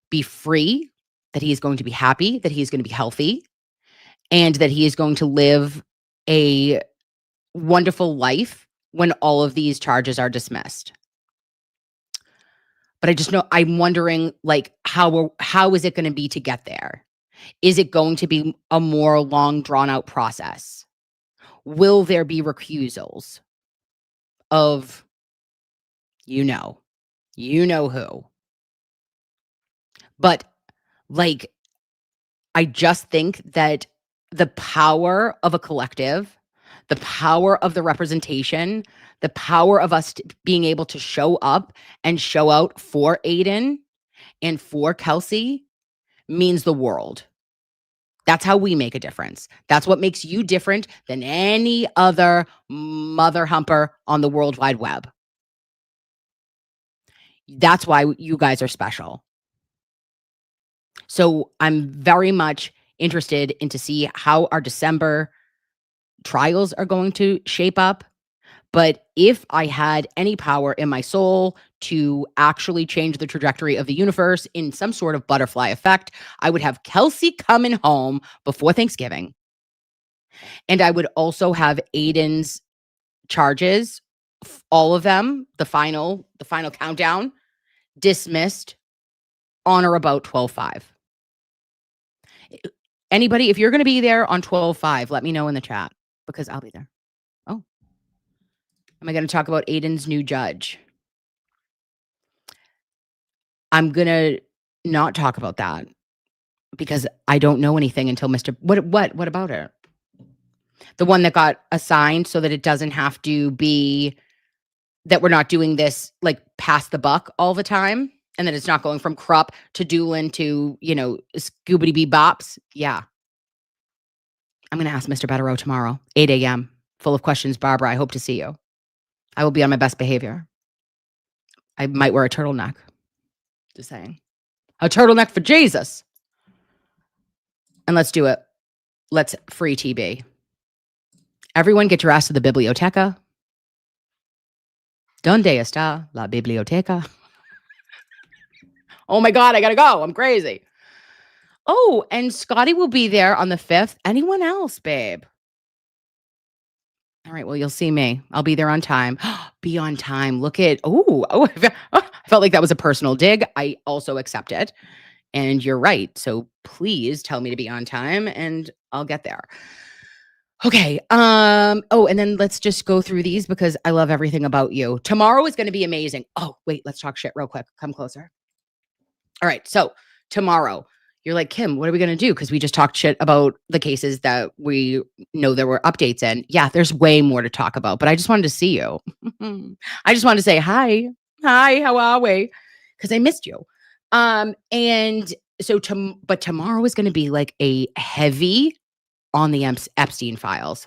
be free, that he is going to be happy, that he is going to be healthy, and that he is going to live a wonderful life when all of these charges are dismissed. But I just know, I'm wondering, like, how is it going to be to get there? Is it going to be a more long, drawn-out process? Will there be recusals of, you know who? But, like, I just think that the power of a collective, the power of the representation, the power of us being able to show up and show out for Aiden and for Kelsey means the world. That's how we make a difference. That's what makes you different than any other mother humper on the World Wide Web. That's why you guys are special. So I'm very much interested in to see how our December trials are going to shape up. But if I had any power in my soul to actually change the trajectory of the universe in some sort of butterfly effect, I would have Kelsey coming home before Thanksgiving. And I would also have Aiden's charges, all of them, the final countdown, dismissed on or about 12/5. Anybody, if you're going to be there on 12/5, let me know in the chat because I'll be there. Oh, am I going to talk about Aiden's new judge? I'm going to not talk about that because I don't know anything until Mr. What about it? The one that got assigned so that it doesn't have to be that we're not doing this like pass the buck all the time. And then it's not going from Krupp to Doolin to, Scoobity Bee Bops. Yeah. I'm going to ask Mr. Betterow tomorrow, 8 a.m. Full of questions, Barbara. I hope to see you. I will be on my best behavior. I might wear a turtleneck. Just saying. A turtleneck for Jesus. And let's do it. Let's free TB. Everyone get your ass to the biblioteca. ¿Dónde está la biblioteca? Oh my God, I gotta go. I'm crazy. Oh, and Scotty will be there on the 5th. Anyone else, babe? All right, well, you'll see me. I'll be there on time. Be on time. Look at, I felt like that was a personal dig. I also accept it. And you're right. So please tell me to be on time and I'll get there. Okay. And then let's just go through these because I love everything about you. Tomorrow is going to be amazing. Oh, wait, let's talk shit real quick. Come closer. All right. So tomorrow, You're like, Kim, what are we going to do? Because we just talked shit about the cases that we know there were updates in. Yeah, there's way more to talk about, but I just wanted to see you. I just wanted to say, hi, how are we? Because I missed you. And so, but tomorrow is going to be like a heavy on the Epstein files.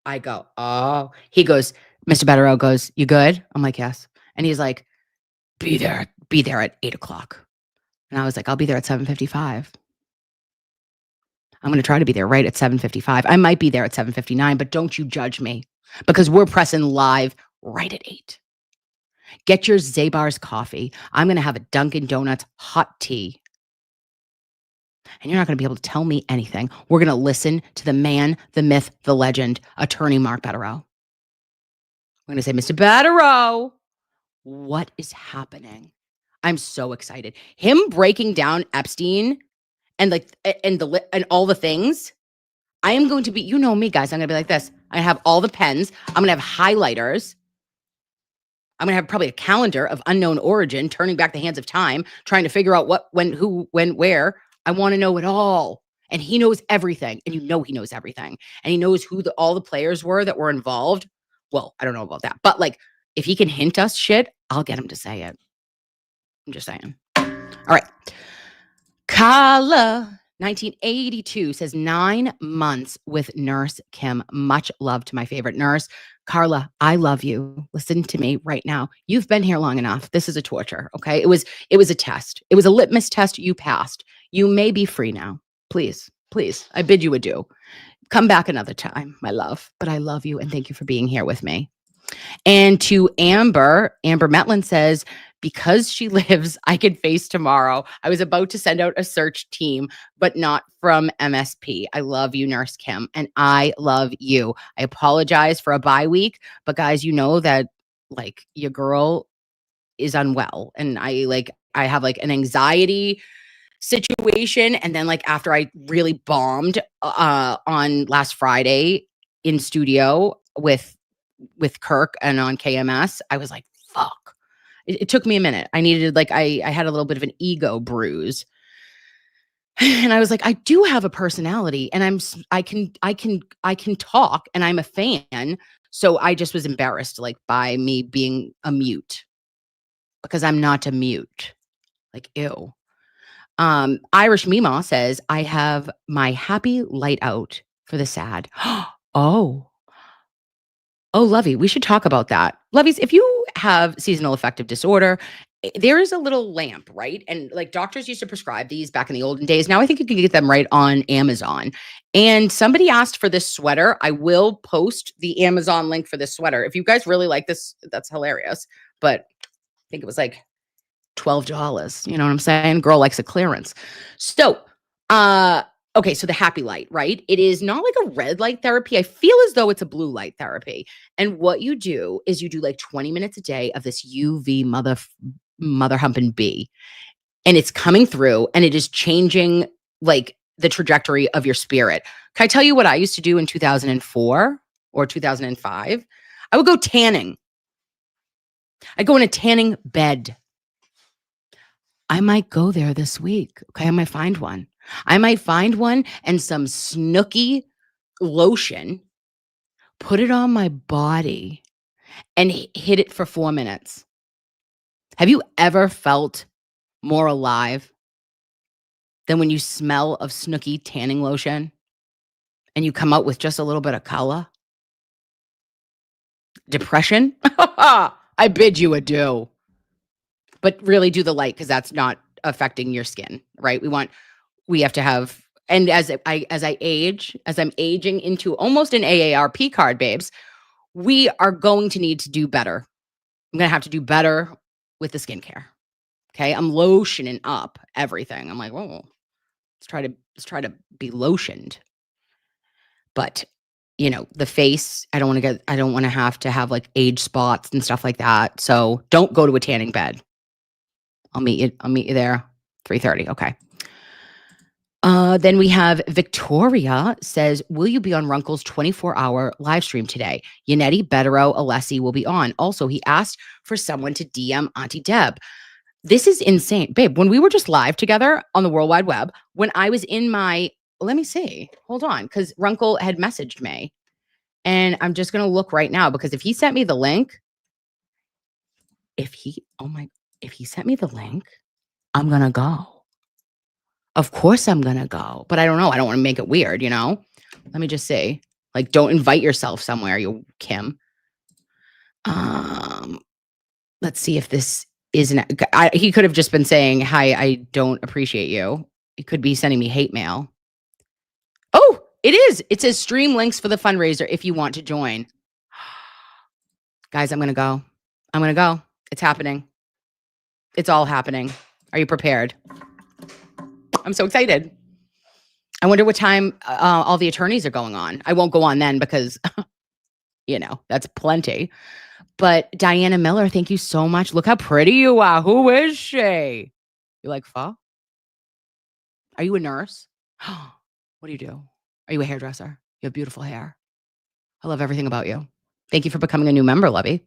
I go, oh, he goes, Mr. Betterow goes, you good? I'm like, yes. And he's like, be there at 8:00. And I was like, I'll be there at 7:55. I'm going to try to be there right at 7:55. I might be there at 7:59, but don't you judge me because we're pressing live right at 8. Get your Zabar's coffee. I'm going to have a Dunkin' Donuts hot tea. And you're not going to be able to tell me anything. We're going to listen to the man, the myth, the legend, attorney Mark Betterow. I'm going to say, Mr. Betterow, what is happening? I'm so excited. Him breaking down Epstein and all the things. I am going to be, you know me, guys. I'm going to be like this. I have all the pens. I'm going to have highlighters. I'm going to have probably a calendar of unknown origin, turning back the hands of time, trying to figure out what, when, who, when, where. I want to know it all. And he knows everything. And you know he knows everything. And he knows who all the players were that were involved. Well, I don't know about that. But like, if he can hint us shit, I'll get him to say it. I'm just saying. All right. Carla, 1982, says 9 months with Nurse Kim. Much love to my favorite nurse. Carla, I love you. Listen to me right now. You've been here long enough. This is a torture, okay? It was a test. It was a litmus test. You passed. You may be free now. Please, please, I bid you adieu. Come back another time, my love. But I love you and thank you for being here with me. And to Amber Metlin says, because she lives, I can face tomorrow. I was about to send out a search team, but not from MSP. I love you, Nurse Kim, and I love you. I apologize for a bye week, but guys, you know that like your girl is unwell, and I have like an anxiety situation, and then like after I really bombed on last Friday in studio with Kirk and on KMS, I was like, fuck. It took me a minute. I needed I had a little bit of an ego bruise. And I was like, I do have a personality and I can talk and I'm a fan. So I just was embarrassed by me being a mute because I'm not a mute. Like, ew. Irish Mima says, I have my happy light out for the sad. Oh, Lovey, we should talk about that. Lovies, if you have seasonal affective disorder, there is a little lamp, right? And like doctors used to prescribe these back in the olden days. Now I think you can get them right on Amazon. And somebody asked for this sweater. I will post the Amazon link for this sweater. If you guys really like this, that's hilarious. But I think it was like $12. You know what I'm saying? Girl likes a clearance. So, okay, so the happy light, right? It is not like a red light therapy. I feel as though it's a blue light therapy. And what you do is you do like 20 minutes a day of this UV mother humping bee. And it's coming through and it is changing like the trajectory of your spirit. Can I tell you what I used to do in 2004 or 2005? I would go tanning. I'd go in a tanning bed. I might go there this week. Okay, I might find one. And some Snooki lotion, put it on my body and hit it for 4 minutes. Have you ever felt more alive than when you smell of Snooki tanning lotion and you come out with just a little bit of color? Depression? I bid you adieu. But really do the light because that's not affecting your skin, right? We have to have, and as I'm aging into almost an AARP card, babes, we are going to need to do better. I'm going to have to do better with the skincare. Okay. I'm lotioning up everything. I'm like, whoa, let's try to be lotioned. But you know, the face, I don't want to have like age spots and stuff like that. So don't go to a tanning bed. I'll meet you there. 3:30. Okay. Then we have Victoria says, will you be on Runkle's 24-hour live stream today? Yannetti, Betterow, Alessi will be on. Also, he asked for someone to DM Auntie Deb. This is insane. Babe, when we were just live together on the World Wide Web, when I was in my, let me see, hold on, because Runkle had messaged me. And I'm just going to look right now because if he sent me the link, if he sent me the link, I'm going to go. Of course I'm going to go. But I don't know. I don't want to make it weird, you know? Let me just see. Like, don't invite yourself somewhere, you Kim. Let's see if this isn't. He could have just been saying, hi, I don't appreciate you. He could be sending me hate mail. Oh, it is. It says stream links for the fundraiser if you want to join. Guys, I'm going to go. I'm going to go. It's happening. It's all happening. Are you prepared? I'm so excited. I wonder what time all the attorneys are going on. I won't go on then because, you know, that's plenty. But Diana Miller, thank you so much. Look how pretty you are. Who is she? You like pho? Are you a nurse? What do you do? Are you a hairdresser? You have beautiful hair. I love everything about you. Thank you for becoming a new member, Lovey.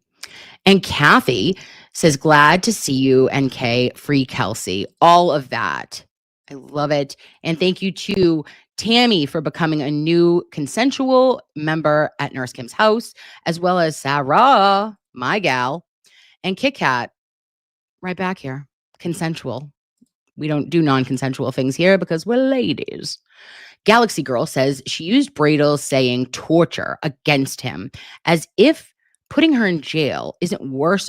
And Kathy says, glad to see you, NK, free Kelsey. All of that. I love it. And thank you to Tammy for becoming a new consensual member at Nurse Kim's house, as well as Sarah, my gal, and Kit Kat, right back here. Consensual. We don't do non-consensual things here because we're ladies. Galaxy Girl says she used Bradle's saying torture against him as if putting her in jail isn't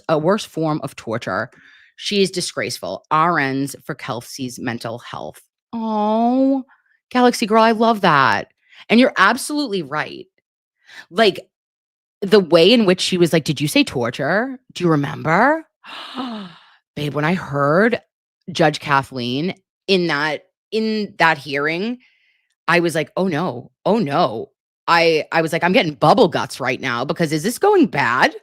a worse form of torture. She is disgraceful. RNs for Kelsey's mental health. Oh, Galaxy Girl, I love that. And you're absolutely right. Like the way in which she was like, did you say torture? Do you remember? Babe, when I heard Judge Kathleen in that hearing, I was like, oh no. I was like, I'm getting bubble guts right now because is this going bad?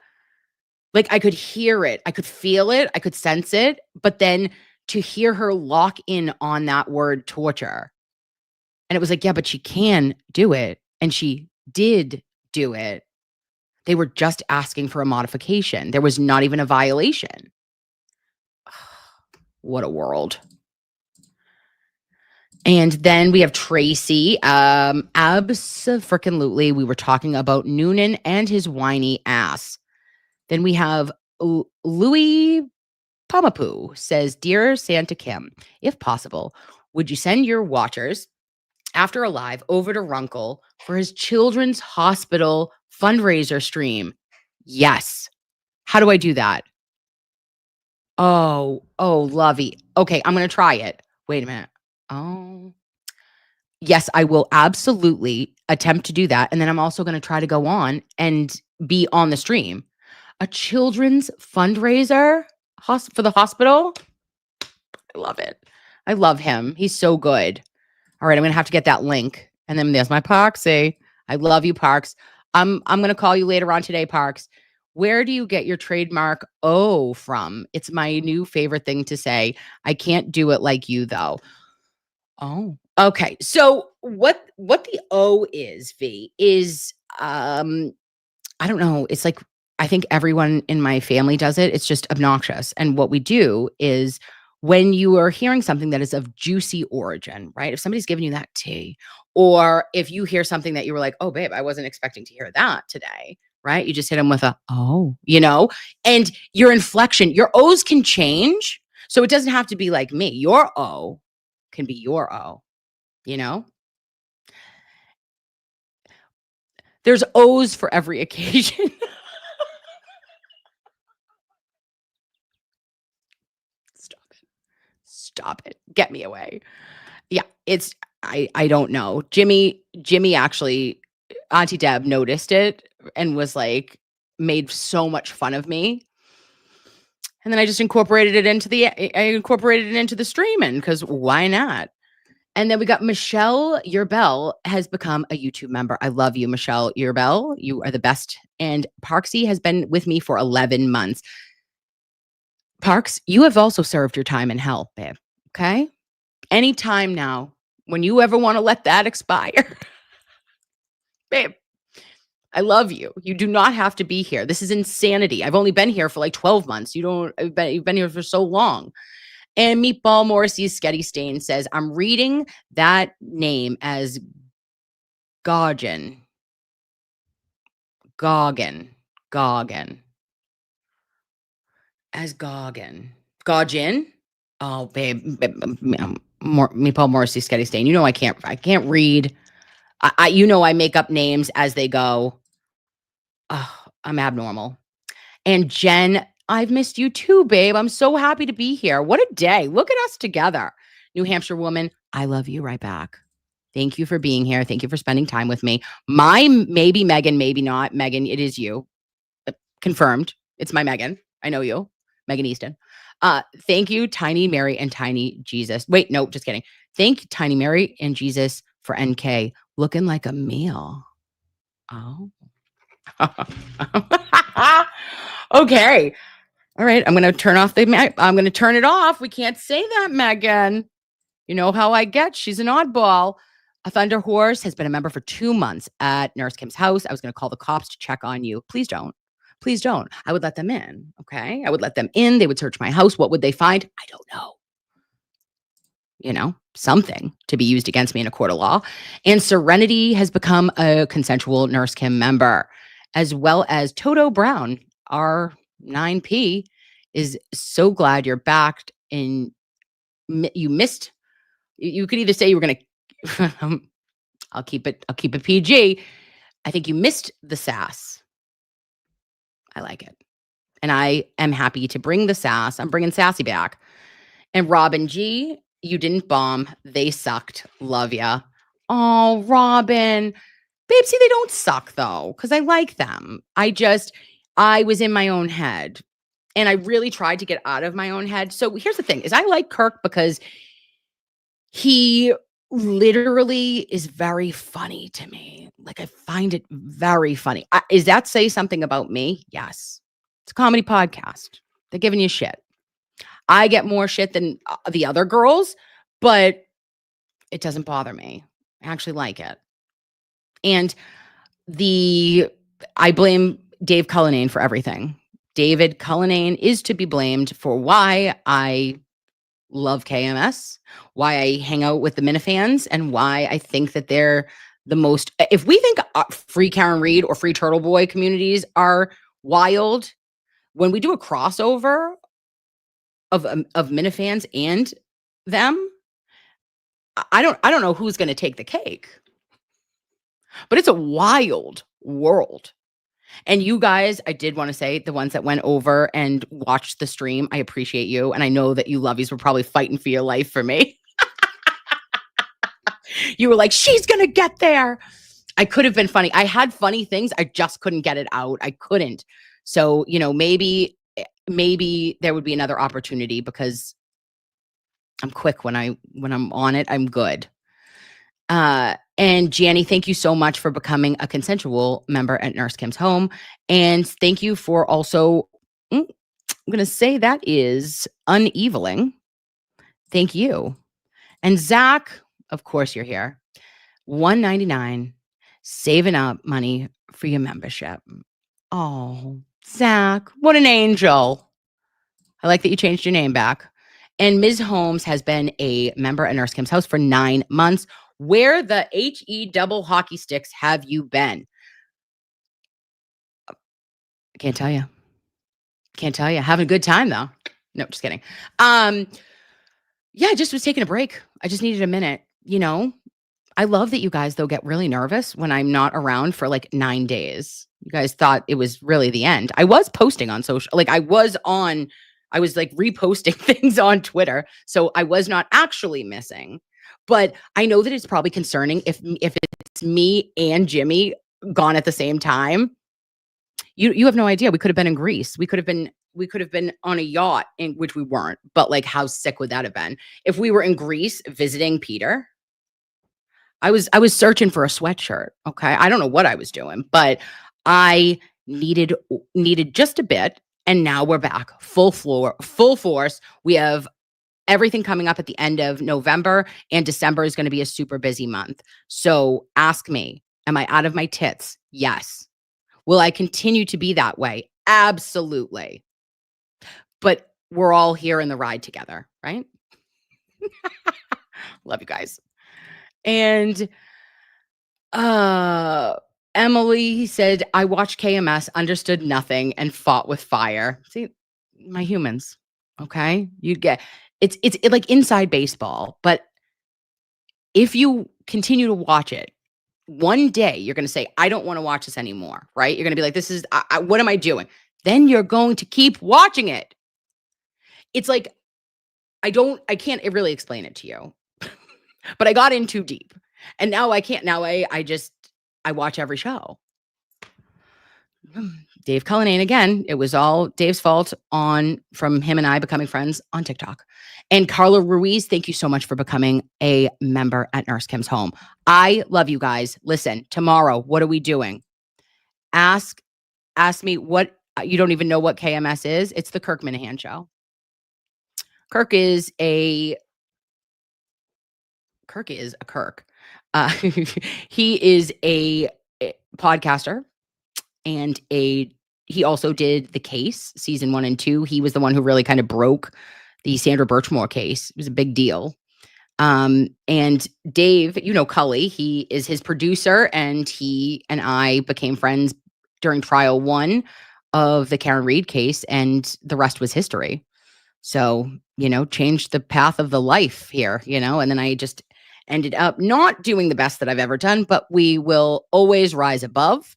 Like I could hear it. I could feel it. I could sense it. But then to hear her lock in on that word torture. And it was like, yeah, but she can do it. And she did do it. They were just asking for a modification. There was not even a violation. What a world. And then we have Tracy. Abso-freaking-lutely. We were talking about Noonan and his whiny ass. Then we have Louis Pamapu says, Dear Santa Kim, if possible, would you send your watchers after a live over to Runkle for his children's hospital fundraiser stream? Yes. How do I do that? Oh, lovey. Okay, I'm going to try it. Wait a minute. Oh, yes, I will absolutely attempt to do that. And then I'm also going to try to go on and be on the stream. A children's fundraiser for the hospital. I love it. I love him. He's so good. All right, I'm going to have to get that link. And then there's my Parksy. I love you, Parks. I'm going to call you later on today, Parks. Where do you get your trademark O from? It's my new favorite thing to say. I can't do it like you, though. Oh, okay. So what the O is, V, is, I don't know. It's like, I think everyone in my family does it. It's just obnoxious. And what we do is when you are hearing something that is of juicy origin, right? If somebody's giving you that tea, or if you hear something that you were like, oh, babe, I wasn't expecting to hear that today, right? You just hit them with a, oh, you know, and your inflection, your O's can change. So it doesn't have to be like me. Your O can be your O, you know? There's O's for every occasion. Stop it. Get me away. Yeah, it's I don't know. Jimmy actually, Auntie Deb noticed it and was like, made so much fun of me. And then I just incorporated it into the streaming because why not? And then we got Michelle Yerbell has become a YouTube member. I love you, Michelle Yerbell. You are the best. And Parksy has been with me for 11 months. Parks, you have also served your time in hell, babe. Okay? Anytime now, when you ever want to let that expire, babe, I love you. You do not have to be here. This is insanity. I've only been here for like 12 months. You've been here for so long. And Meatball Morrissey's Sketty Stain says, I'm reading that name as Goggin. As Goggin. Goggin? Oh, babe. Meatball Morrissey Sketty Stain. You know I can't read. I make up names as they go. Oh, I'm abnormal. And Jen, I've missed you too, babe. I'm so happy to be here. What a day. Look at us together. New Hampshire woman, I love you right back. Thank you for being here. Thank you for spending time with me. My maybe Megan, maybe not. Megan, it is you. Confirmed. It's my Megan. I know you. Megan Easton. Thank you, Tiny Mary and Tiny Jesus. Wait, no, just kidding. Thank you, Tiny Mary and Jesus for NK. Looking like a meal. Oh. Okay. All right. I'm going to turn off I'm going to turn it off. We can't say that, Megan. You know how I get. She's an oddball. A Thunder Horse has been a member for 2 months at Nurse Kim's house. I was going to call the cops to check on you. Please don't. Please don't. I would let them in. Okay. I would let them in. They would search my house. What would they find? I don't know. You know, something to be used against me in a court of law. And Serenity has become a consensual Nurse Kim member, as well as Toto Brown, our 9P, is so glad you're back. And you missed. You could either say you were going to. I'll keep it PG. I think you missed the sass. I like it. And I am happy to bring the sass. I'm bringing Sassy back. And Robin G, you didn't bomb. They sucked. Love ya. Oh, Robin. Babe, see, they don't suck, though, because I like them. I was in my own head. And I really tried to get out of my own head. So here's the thing, is I like Kirk because he literally is very funny to me. Like, I find it very funny. Is that say something about me? Yes. It's a comedy podcast. They're giving you shit. I get more shit than the other girls, but it doesn't bother me. I actually like it. And I blame Dave Cullinane for everything. David Cullinane is to be blamed for why I love KMS, why I hang out with the Minifans, and why I think that they're the most. If we think Free Karen Reed or Free Turtle Boy communities are wild, when we do a crossover of Minifans and them, I don't know who's going to take the cake. But it's a wild world. And you guys, I did want to say, the ones that went over and watched the stream, I appreciate you. And I know that you lovies were probably fighting for your life for me. You were like, she's going to get there. I could have been funny. I had funny things. I just couldn't get it out. I couldn't. So, you know, maybe there would be another opportunity, because I'm quick when I'm on it. I'm good. And Gianni, thank you so much for becoming a consensual member at Nurse Kim's home. And thank you for also, I'm going to say that is uneviling. Thank you. And Zach, of course you're here. $1.99, saving up money for your membership. Oh, Zach, what an angel. I like that you changed your name back. And Ms. Holmes has been a member at Nurse Kim's house for 9 months. Where the HE double hockey sticks have you been? I can't tell you. Having a good time, though. No, just kidding. Yeah, I just was taking a break. I just needed a minute. You know, I love that you guys, though, get really nervous when I'm not around for like 9 days. You guys thought it was really the end. I was posting on social, like I was like reposting things on Twitter. So I was not actually missing. But I know that it's probably concerning if it's me and Jimmy gone at the same time. You have no idea. We could have been in Greece. We could have been on a yacht, in which we weren't. But like, how sick would that have been if we were in Greece visiting Peter? I was searching for a sweatshirt. Okay, I don't know what I was doing, but I needed just a bit, and now we're back full force. We have everything coming up at the end of November, and December is going to be a super busy month. So ask me, am I out of my tits? Yes. Will I continue to be that way? Absolutely. But we're all here in the ride together, right? Love you guys. And Emily said, I watched KMS, understood nothing, and fought with fire. See, my humans. Okay. You'd get it's like inside baseball, but if you continue to watch it, one day you're going to say, I don't want to watch this anymore, right? You're going to be like, this is, what am I doing? Then you're going to keep watching it. It's like, I can't really explain it to you, but I got in too deep and now I can't, now I watch every show. Dave Cullinane, again, it was all Dave's fault from him and I becoming friends on TikTok. And Carla Ruiz, thank you so much for becoming a member at Nurse Kim's home. I love you guys. Listen, tomorrow, what are we doing? Ask me what, you don't even know what KMS is. It's the Kirk Minahan show. Kirk is a Kirk. He is a podcaster and he also did The Case season 1 and 2. He was the one who really kind of broke the Sandra Birchmore case. It was a big deal. And Dave, you know, Cully, he is his producer, and he and I became friends during trial 1 of the Karen Reed case, and the rest was history. So, you know, changed the path of the life here, you know, and then I just ended up not doing the best that I've ever done, but we will always rise above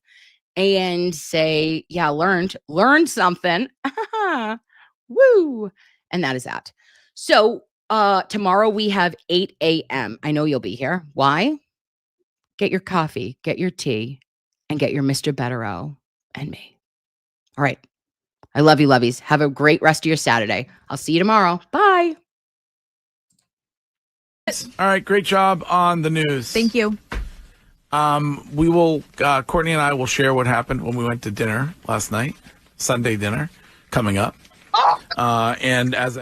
and say, yeah, learned something. Woo. And that is that. So tomorrow we have 8 a.m. I know you'll be here. Why? Get your coffee, get your tea, and get your Mr. Betterow and me. All right. I love you, lovies. Have a great rest of your Saturday. I'll see you tomorrow. Bye. All right. Great job on the news. Thank you. We will, Courtney and I will share what happened when we went to dinner last night, Sunday dinner coming up. And as